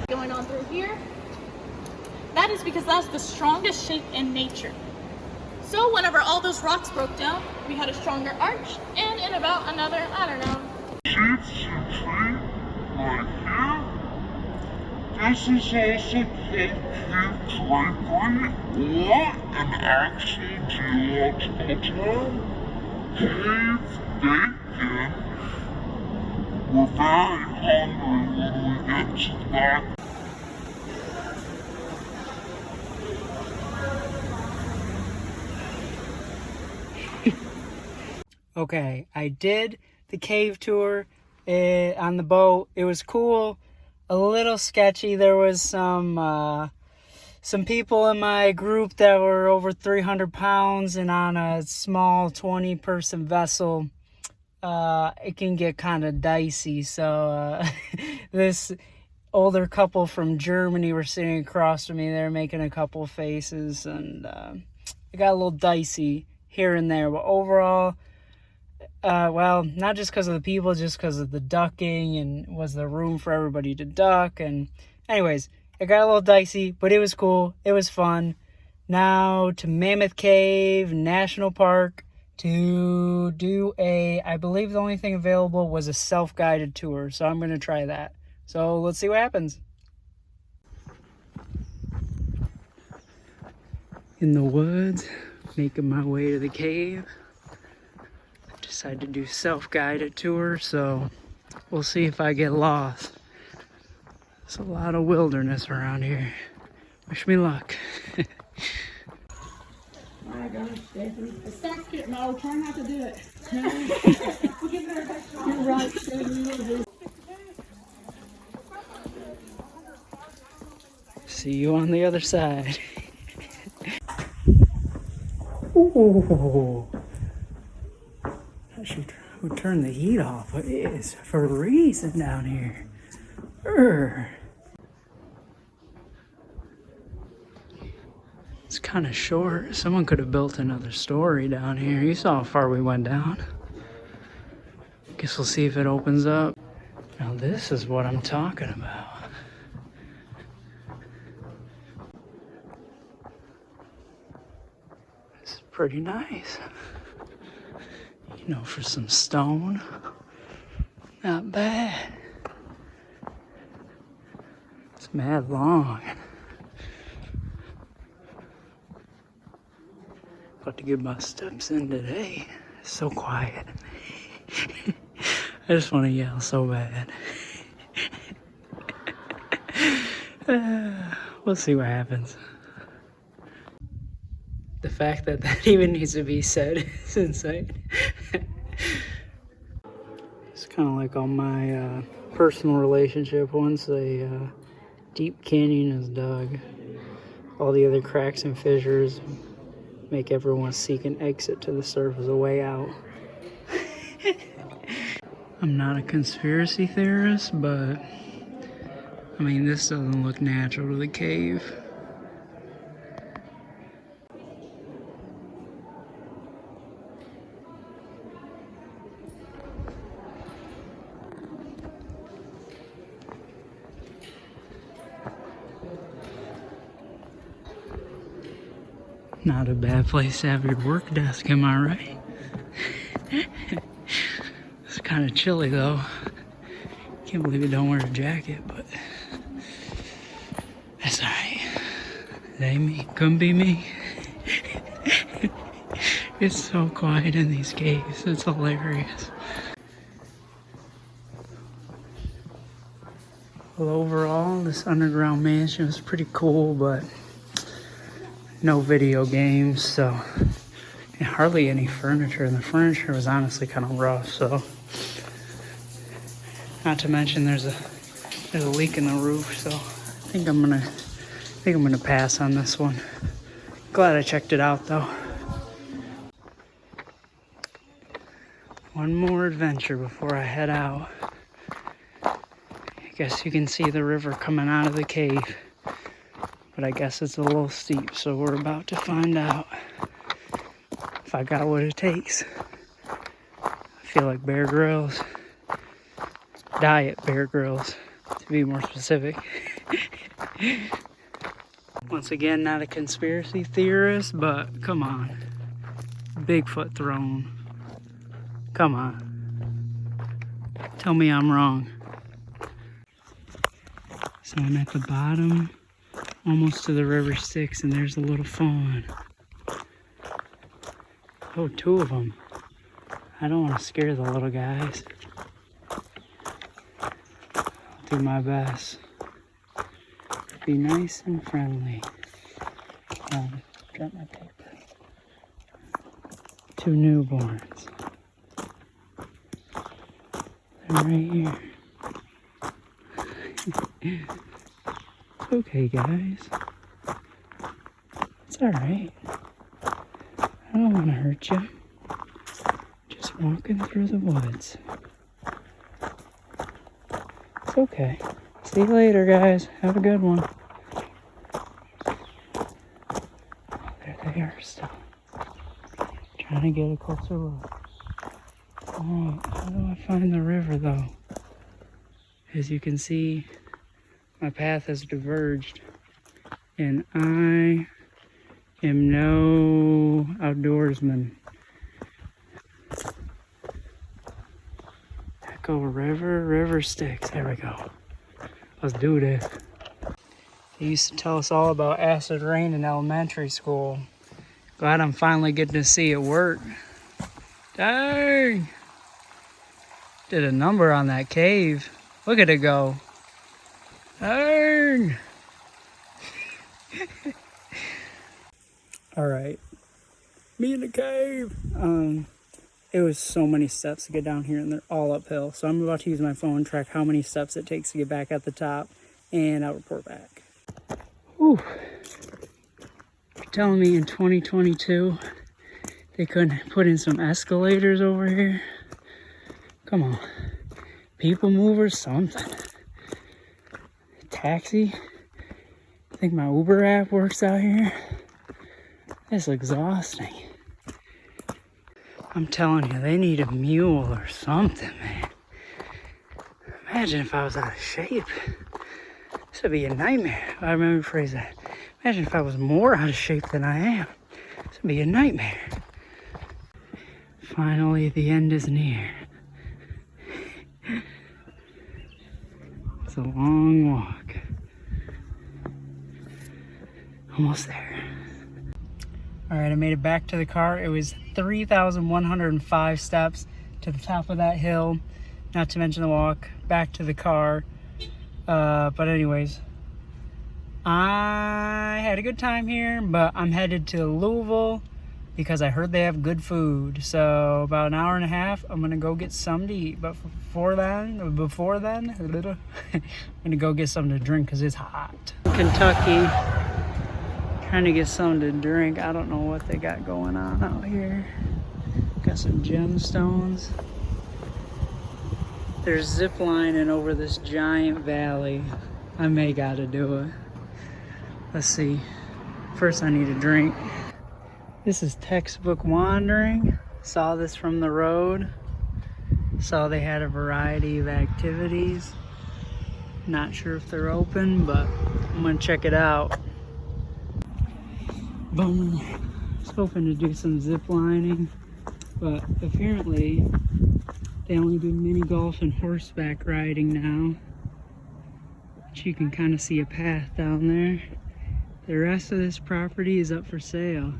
Going on through here. That is because that's the strongest shape in nature. So whenever all those rocks broke down, we had a stronger arch, and in about another, I don't know. Gypsy tree right here. This is also called cave drapery, or an actual geological term, cave bacon. We're very hungry when we get to that. Okay, I did the cave tour on the boat. It was cool, a little sketchy. There was some people in my group that were over 300 pounds and on a small 20-person vessel. it can get kind of dicey. So this older couple from Germany were sitting across from me. They're making a couple faces, and it got a little dicey here and there. But overall, well, not just because of the people, just because of the ducking, and was there room for everybody to duck. And anyways, it got a little dicey, but it was cool. It was fun. Now to Mammoth Cave National Park to do I believe the only thing available was a self-guided tour. So I'm going to try that. So let's see what happens. In the woods, making my way to the cave. Decided to do self-guided tour, so we'll see if I get lost. There's a lot of wilderness around here. Wish me luck. My gosh, Stephanie. Stop it. No, try not to do it. No. You're right, Stephanie. See you on the other side. Ooh. I should turn the heat off. It is freezing down here. It's kind of short. Someone could have built another story down here. You saw how far we went down. Guess we'll see if it opens up. Now this is what I'm talking about. This is pretty nice. You know, for some stone. Not bad. It's mad long. About to get my steps in today. It's so quiet. I just want to yell so bad. We'll see what happens. The fact that that even needs to be said is insane. It's kind of like on my personal relationship. Once a deep canyon is dug, all the other cracks and fissures make everyone seek an exit to the surface, a way out. I'm not a conspiracy theorist, but I mean, this doesn't look natural to the cave. Not a bad place to have your work desk, am I right? It's kind of chilly though. Can't believe you don't wear a jacket, but that's alright. It ain't me. Couldn't be me. It's so quiet in these caves. It's hilarious. Well, overall, this underground mansion was pretty cool, but no video games, so and hardly any furniture. And the furniture was honestly kind of rough, so not to mention there's a leak in the roof, so I think I'm gonna pass on this one. Glad I checked it out though. One more adventure before I head out. I guess you can see the river coming out of the cave, but I guess it's a little steep, so we're about to find out if I got what it takes. I feel like Bear Grylls. Diet Bear Grylls, to be more specific. Once again, not a conspiracy theorist, but come on. Bigfoot throne. Come on. Tell me I'm wrong. So I'm at the bottom, almost to the river Styx, and there's a little fawn. Oh, two of them. I don't want to scare the little guys. I'll do my best. Be nice and friendly. Drop my paper. Two newborns. They're right here. Okay, guys. It's alright. I don't want to hurt you. Just Walking through the woods. It's okay. See you later, guys. Have a good one. Oh, there they are still. Trying to get a closer look. Oh, how do I find the river, though? As you can see, my path has diverged. And I am no outdoorsman. Echo River Styx. There we go. Let's do this. They used to tell us all about acid rain in elementary school. Glad I'm finally getting to see it work. Dang! Did a number on that cave. Look at it go. Dang! Alright. Me in the cave! It was so many steps to get down here, and they're all uphill. So I'm about to use my phone to track how many steps it takes to get back at the top, and I'll report back. Whew. You're telling me in 2022 they couldn't put in some escalators over here? Come on. People mover, something. Taxi? I think my Uber app works out here. It's exhausting. I'm telling you, they need a mule or something, man. Imagine if I was out of shape. This would be a nightmare. I remember to phrase that. Imagine if I was more out of shape than I am. This would be a nightmare. Finally, the end is near. It's a long walk. Almost there. Alright, I made it back to the car. It was 3,105 steps to the top of that hill, not to mention the walk back to the car. But anyways, I had a good time here, but I'm headed to Louisville because I heard they have good food. So about an hour and a half, I'm gonna go get something to eat. But before then, I'm gonna go get something to drink because it's hot. Kentucky. Trying to get something to drink. I don't know what they got going on out here. Got some gemstones. There's zip lining over this giant valley. I may gotta do it. Let's see. First I need a drink. This is textbook wandering. Saw this from the road. Saw they had a variety of activities. Not sure if they're open, but I'm gonna check it out. Boom. I was hoping to do some zip lining, but apparently they only do mini golf and horseback riding now. But you can kind of see a path down there. The rest of this property is up for sale.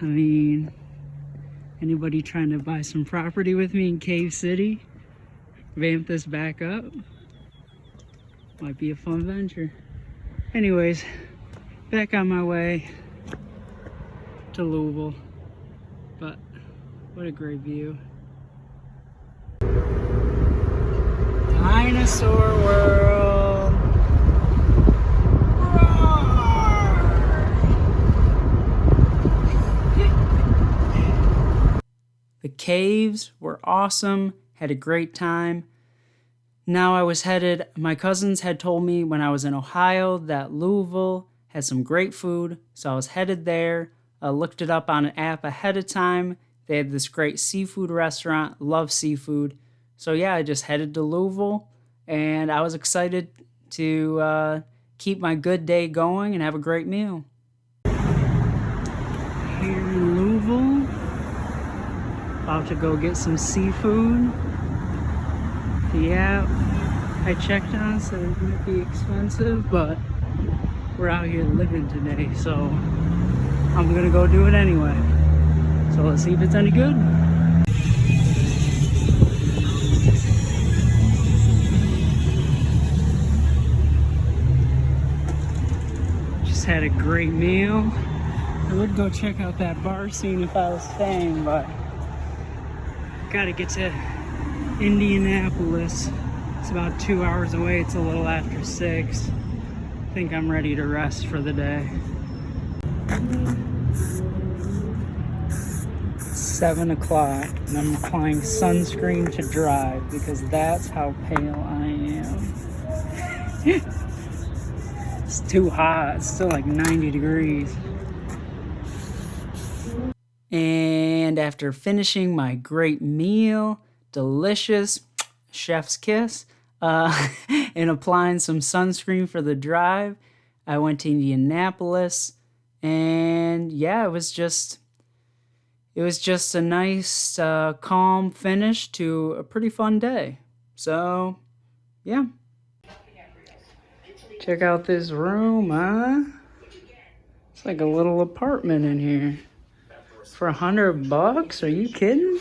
I mean, anybody trying to buy some property with me in Cave City? Vamp this back up? Might be a fun venture. Anyways, back on my way to Louisville, but what a great view. Dinosaur World. The caves were awesome, had a great time. Now I was headed, my cousins had told me when I was in Ohio that Louisville had some great food, so I was headed there. I looked it up on an app ahead of time. They had this great seafood restaurant, love seafood. So yeah, I just headed to Louisville, and I was excited to keep my good day going and have a great meal. Here in Louisville, about to go get some seafood. The app I checked on said it might be expensive, but we're out here living today, so I'm gonna go do it anyway. So let's see if it's any good. Just had a great meal. I would go check out that bar scene if I was staying, but gotta get to Indianapolis. It's about 2 hours away. It's a little after 6. I think I'm ready to rest for the day. 7 o'clock and I'm applying sunscreen to drive because that's how pale I am. It's too hot. It's still like 90 degrees. And after finishing my great meal, delicious, chef's kiss, and applying some sunscreen for the drive, I went to Indianapolis, and yeah, it was just a nice, calm finish to a pretty fun day. So, yeah. Check out this room, huh? It's like a little apartment in here. For $100? Are you kidding?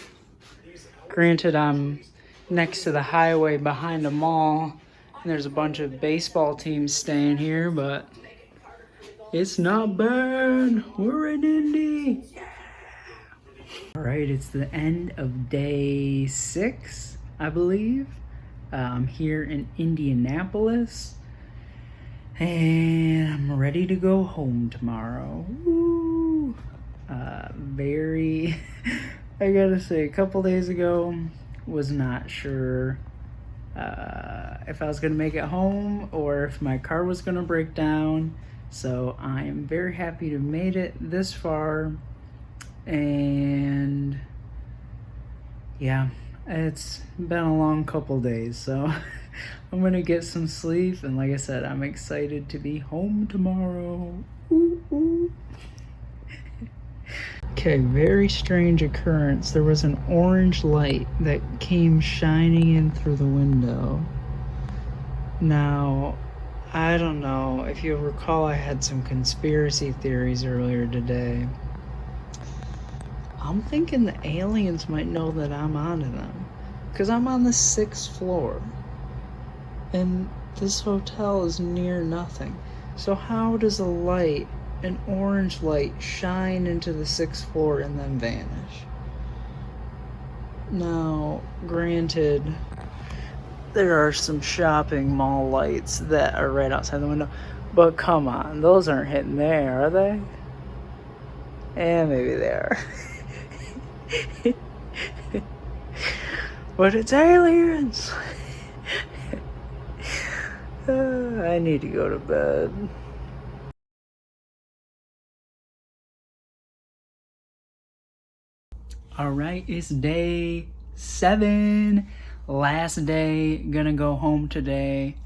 Granted, I'm next to the highway behind a mall, and there's a bunch of baseball teams staying here, but it's not bad. We're in Indy. All right, it's the end of day 6, I believe. I'm here in Indianapolis, and I'm ready to go home tomorrow. Woo! I gotta say, a couple days ago, was not sure if I was gonna make it home or if my car was gonna break down. So I am very happy to have made it this far. And yeah, it's been a long couple days, so I'm gonna get some sleep. And like I said, I'm excited to be home tomorrow. Ooh, ooh. Okay, very strange occurrence. There was an orange light that came shining in through the window. Now, I don't know if you'll recall, I had some conspiracy theories earlier today. I'm thinking the aliens might know that I'm onto them, because I'm on the 6th floor, and this hotel is near nothing. So how does a light, an orange light, shine into the 6th floor and then vanish? Now, granted, there are some shopping mall lights that are right outside the window, but come on, those aren't hitting there, are they? And maybe they are. But it's aliens. I need to go to bed. All right, it's day 7. Last day, gonna go home today.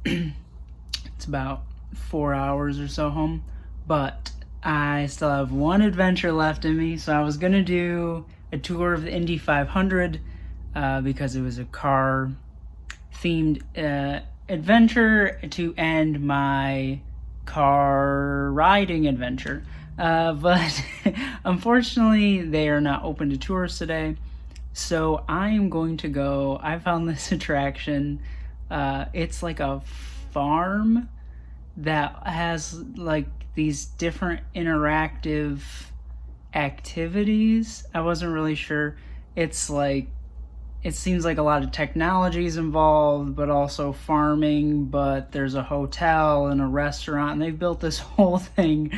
It's about 4 hours or so home, but I still have one adventure left in me. So I was gonna do a tour of the Indy 500 because it was a car themed adventure to end my car riding adventure. But unfortunately they are not open to tourists today. So I am going to go, I found this attraction. It's like a farm that has like these different interactive activities. I wasn't really sure. It's like, it seems like a lot of technology is involved, but also farming, but there's a hotel and a restaurant, and they've built this whole thing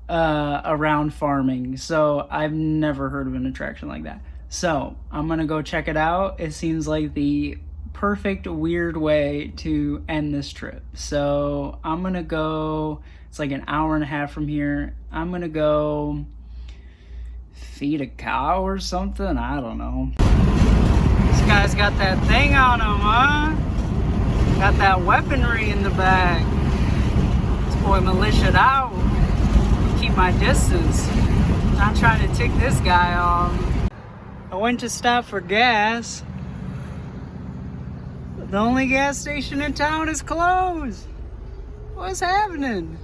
around farming. So I've never heard of an attraction like that. So I'm gonna go check it out. It seems like the perfect weird way to end this trip. So I'm gonna go, it's like an hour and a half from here. I'm gonna go feed a cow or something. I don't know. This guy's got that thing on him, huh? Got that weaponry in the bag. This boy militia'd out. Keep my distance. Not trying to tick this guy off. I went to stop for gas. The only gas station in town is closed. What's happening?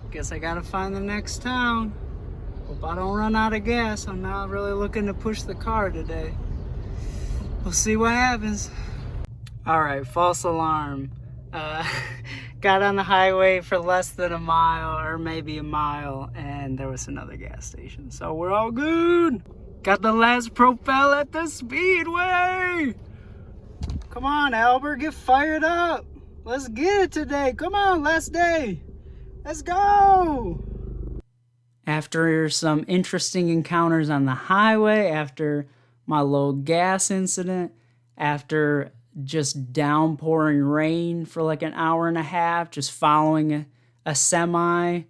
Guess I gotta find the next town. Hope I don't run out of gas. I'm not really looking to push the car today. We'll see what happens. All right, false alarm. Got on the highway for less than a mile, or maybe a mile, and there was another gas station. So we're all good. Got the last Propel at the Speedway. Come on, Albert, get fired up. Let's get it today. Come on, last day. Let's go. after some interesting encounters on the highway, after my little gas incident, after just downpouring rain for like an hour and a half, just following a semi,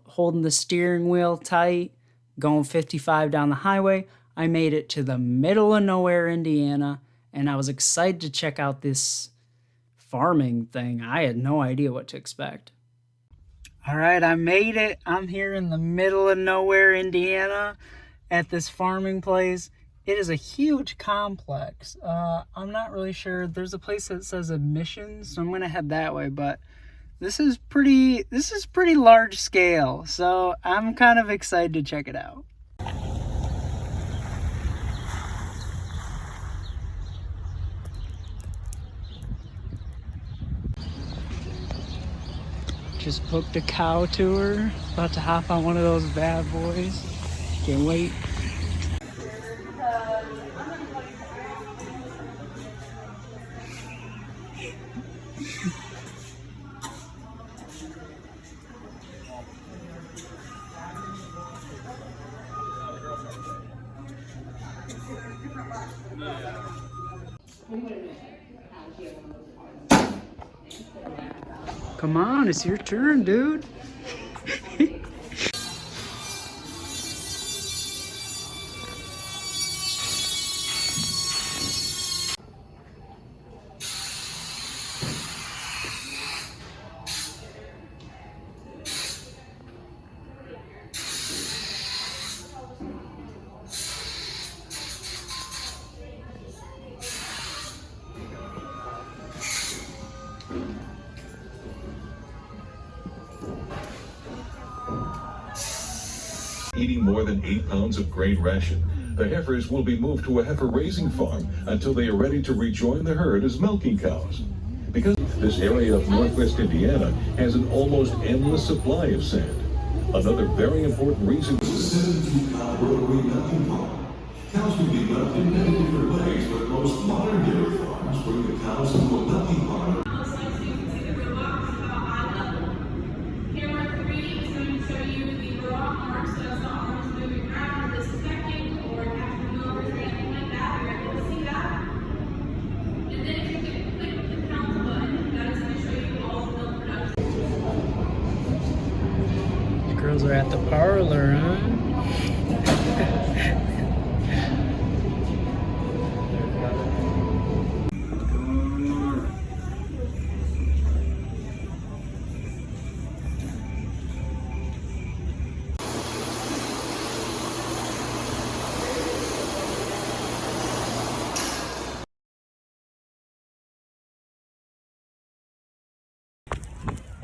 holding the steering wheel tight, going 55 down the highway, I made it to the middle of nowhere, Indiana, and I was excited to check out this farming thing. I had no idea what to expect. All right, I made it. I'm here in the middle of nowhere, Indiana, at this farming place. It is a huge complex. I'm not really sure. There's a place that says admissions, so I'm gonna head that way, but this is pretty large scale, so I'm kind of excited to check it out. Just booked a cow tour. About to hop on one of those bad boys. Can't wait. Come on, it's your turn, dude. Eating more than 8 pounds of grain ration, the heifers will be moved to a heifer raising farm until they are ready to rejoin the herd as milking cows. Because this area of northwest Indiana has an almost endless supply of sand. Another very important reason is a 7-feet-pound rotary milking pond. Cows can be milked in many different ways, but most modern dairy farms bring the cows into a milking pond. Girls are at the parlor, huh?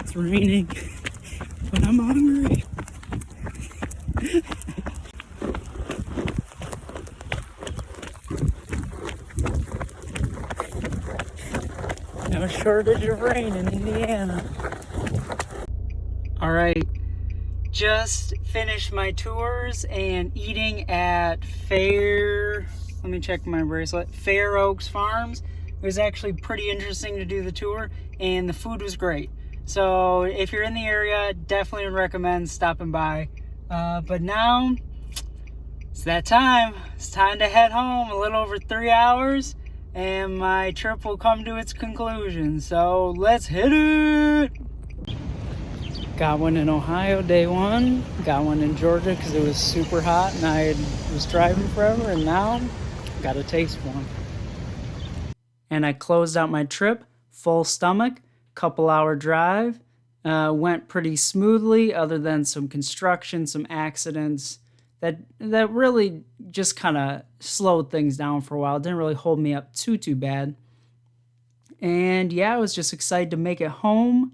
It's raining, but I'm hungry. No shortage of rain in Indiana. All right, just finished my tours and eating at Fair Oaks Farms. It was actually pretty interesting to do the tour, and the food was great. So if you're in the area, definitely would recommend stopping by. But now it's that time. It's time to head home. A little over 3 hours, and my trip will come to its conclusion. So let's hit it. Got one in Ohio, day one. Got one in Georgia because it was super hot and I was driving forever, and now got a taste one. And I closed out my trip, full stomach, couple-hour drive. Went pretty smoothly, other than some construction, some accidents that really just kind of slowed things down for a while. Didn't really hold me up too bad. And yeah, I was just excited to make it home,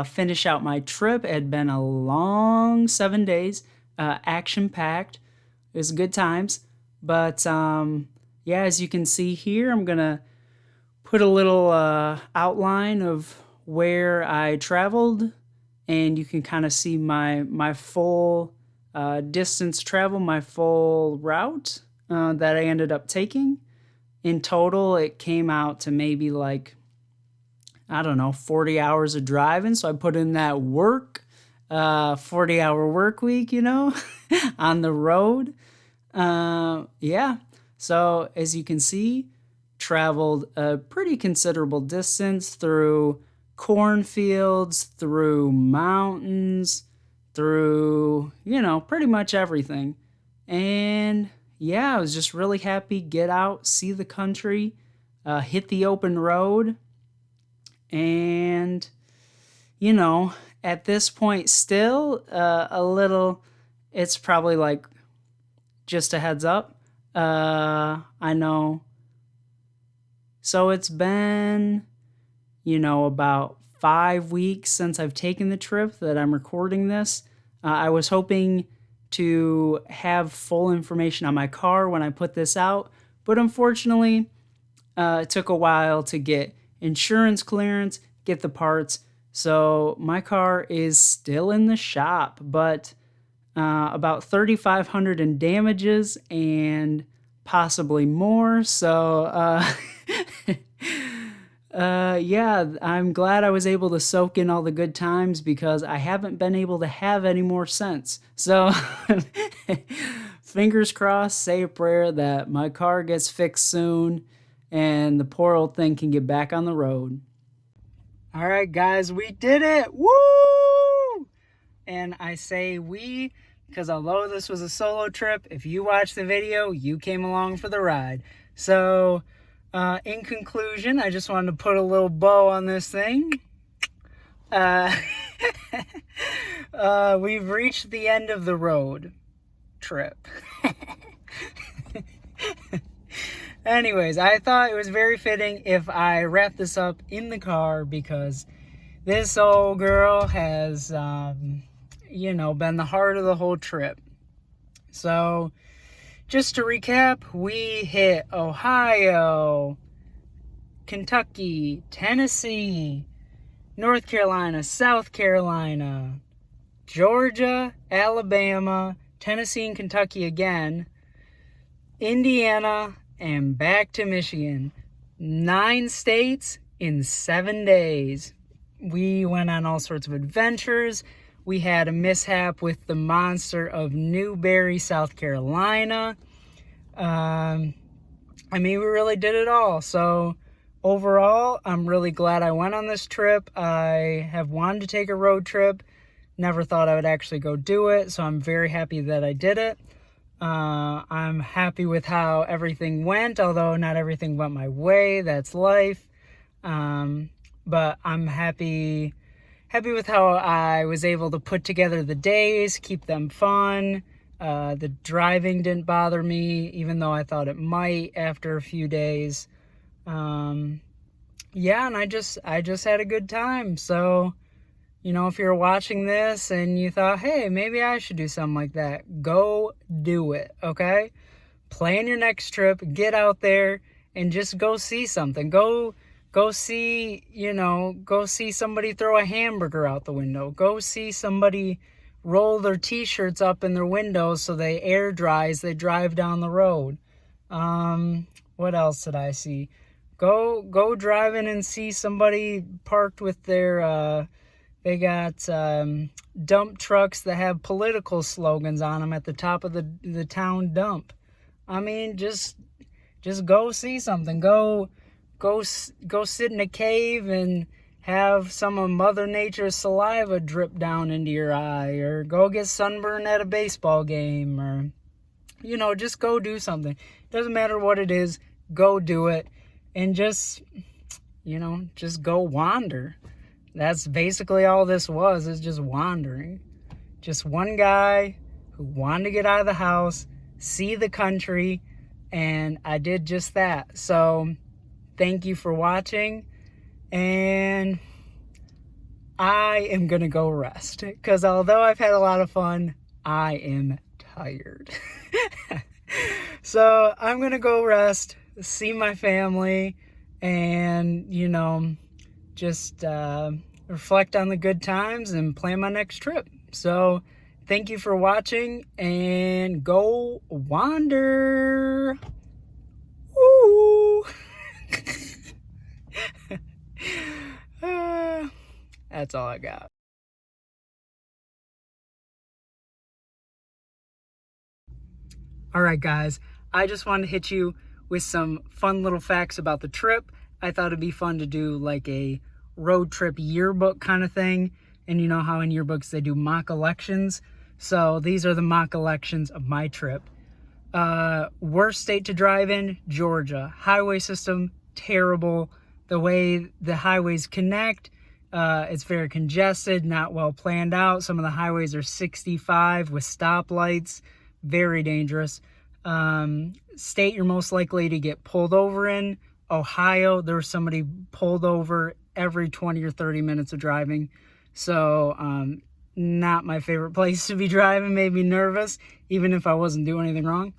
finish out my trip. It had been a long 7 days, action-packed. It was good times. But yeah, as you can see here, I'm gonna put a little outline of where I traveled, and you can kind of see my full distance travel, my full route that I ended up taking. In total, it came out to maybe like, I don't know, 40 hours of driving. So I put in that work. 40-hour work week, you know, on the road. Yeah. So as you can see, traveled a pretty considerable distance through cornfields, through mountains, through, you know, pretty much everything. And yeah, I was just really happy, get out, see the country, hit the open road. And, you know, at this point still a little, it's probably like just a heads up. I know. So it's been, you know, about 5 weeks since I've taken the trip that I'm recording this. I was hoping to have full information on my car when I put this out, but unfortunately, it took a while to get insurance clearance, get the parts. So my car is still in the shop, but about $3,500 in damages and possibly more. So yeah, I'm glad I was able to soak in all the good times because I haven't been able to have any more since. So fingers crossed, say a prayer that my car gets fixed soon and the poor old thing can get back on the road. All right, guys, we did it. Woo! And I say we because although this was a solo trip, if you watched the video, you came along for the ride. So in conclusion, I just wanted to put a little bow on this thing. We've reached the end of the road trip. Anyways, I thought it was very fitting if I wrap this up in the car because this old girl has, you know, been the heart of the whole trip. So, just to recap, we hit Ohio, Kentucky, Tennessee, North Carolina, South Carolina, Georgia, Alabama, Tennessee and Kentucky again, Indiana, and back to Michigan. 9 states in 7 days. We went on all sorts of adventures. We had a mishap with the monster of Newberry, South Carolina. I mean, we really did it all. So overall, I'm really glad I went on this trip. I have wanted to take a road trip. Never thought I would actually go do it. So I'm very happy that I did it. I'm happy with how everything went, although not everything went my way. That's life. But I'm happy with how I was able to put together the days, keep them fun. The driving didn't bother me, even though I thought it might after a few days. Yeah, and I just had a good time. So, you know, if you're watching this and you thought, hey, maybe I should do something like that, go do it, okay? Plan your next trip, get out there, and just go see something. Go see, you know, go see somebody throw a hamburger out the window. Go see somebody roll their t-shirts up in their windows so they air dry as they drive down the road. What else did I see? Go driving and see somebody parked with their, they got dump trucks that have political slogans on them at the top of the town dump. I mean, just go see something. Go sit in a cave and have some of Mother Nature's saliva drip down into your eye, or go get sunburned at a baseball game, or, you know, just go do something. Doesn't matter what it is, go do it, and just, you know, just go wander. That's basically all this was, is just wandering. Just one guy who wanted to get out of the house, see the country, and I did just that. So, thank you for watching, and I am going to go rest, because although I've had a lot of fun, I am tired. So, I'm going to go rest, see my family, and, you know, just reflect on the good times and plan my next trip. So, thank you for watching, and go wander. Woo! That's all I got. All right, guys, I just wanted to hit you with some fun little facts about the trip. I thought it'd be fun to do like a road trip yearbook kind of thing. And you know how in yearbooks they do mock elections? So these are the mock elections of my trip. Worst state to drive in, Georgia. Highway system, terrible. The way the highways connect, it's very congested, not well planned out. Some of the highways are 65 with stoplights, very dangerous. State you're most likely to get pulled over in, Ohio. There was somebody pulled over every 20 or 30 minutes of driving. So, not my favorite place to be driving, made me nervous, even if I wasn't doing anything wrong.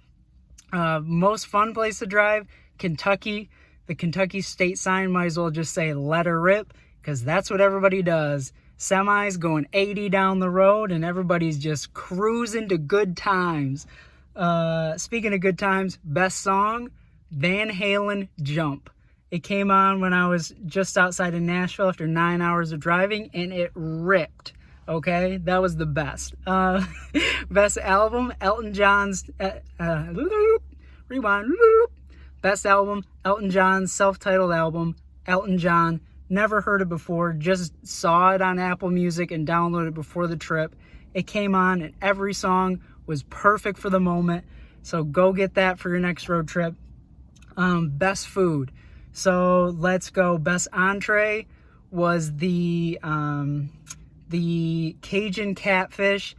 Most fun place to drive, Kentucky. The Kentucky state sign, might as well just say let her rip, because that's what everybody does. Semis going 80 down the road and everybody's just cruising to good times. Speaking of good times, best song, Van Halen, Jump. It came on when I was just outside of Nashville after 9 hours of driving, and it ripped. Okay, that was the best. Best album, Elton John's, rewind. Best album, Elton John's self-titled album, Elton John. Never heard it before, just saw it on Apple Music and downloaded it before the trip. It came on and every song was perfect for the moment. So go get that for your next road trip. Best food. So let's go. Best entree was the Cajun catfish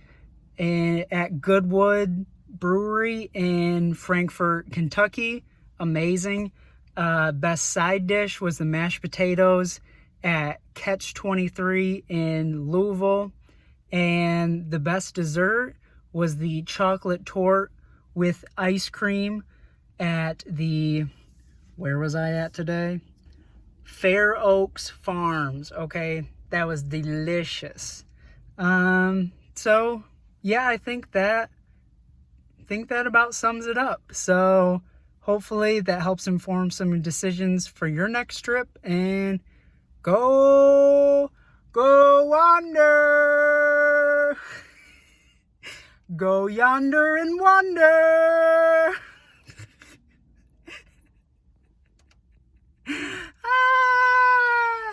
at Goodwood Brewery in Frankfort, Kentucky. Amazing. Best side dish was the mashed potatoes at Catch 23 in Louisville. And the best dessert was the chocolate torte with ice cream at the, where was I at today? Fair Oaks Farms. Okay, that was delicious. So yeah, I think that about sums it up. So hopefully that helps inform some decisions for your next trip, and go wander, go yonder and wander.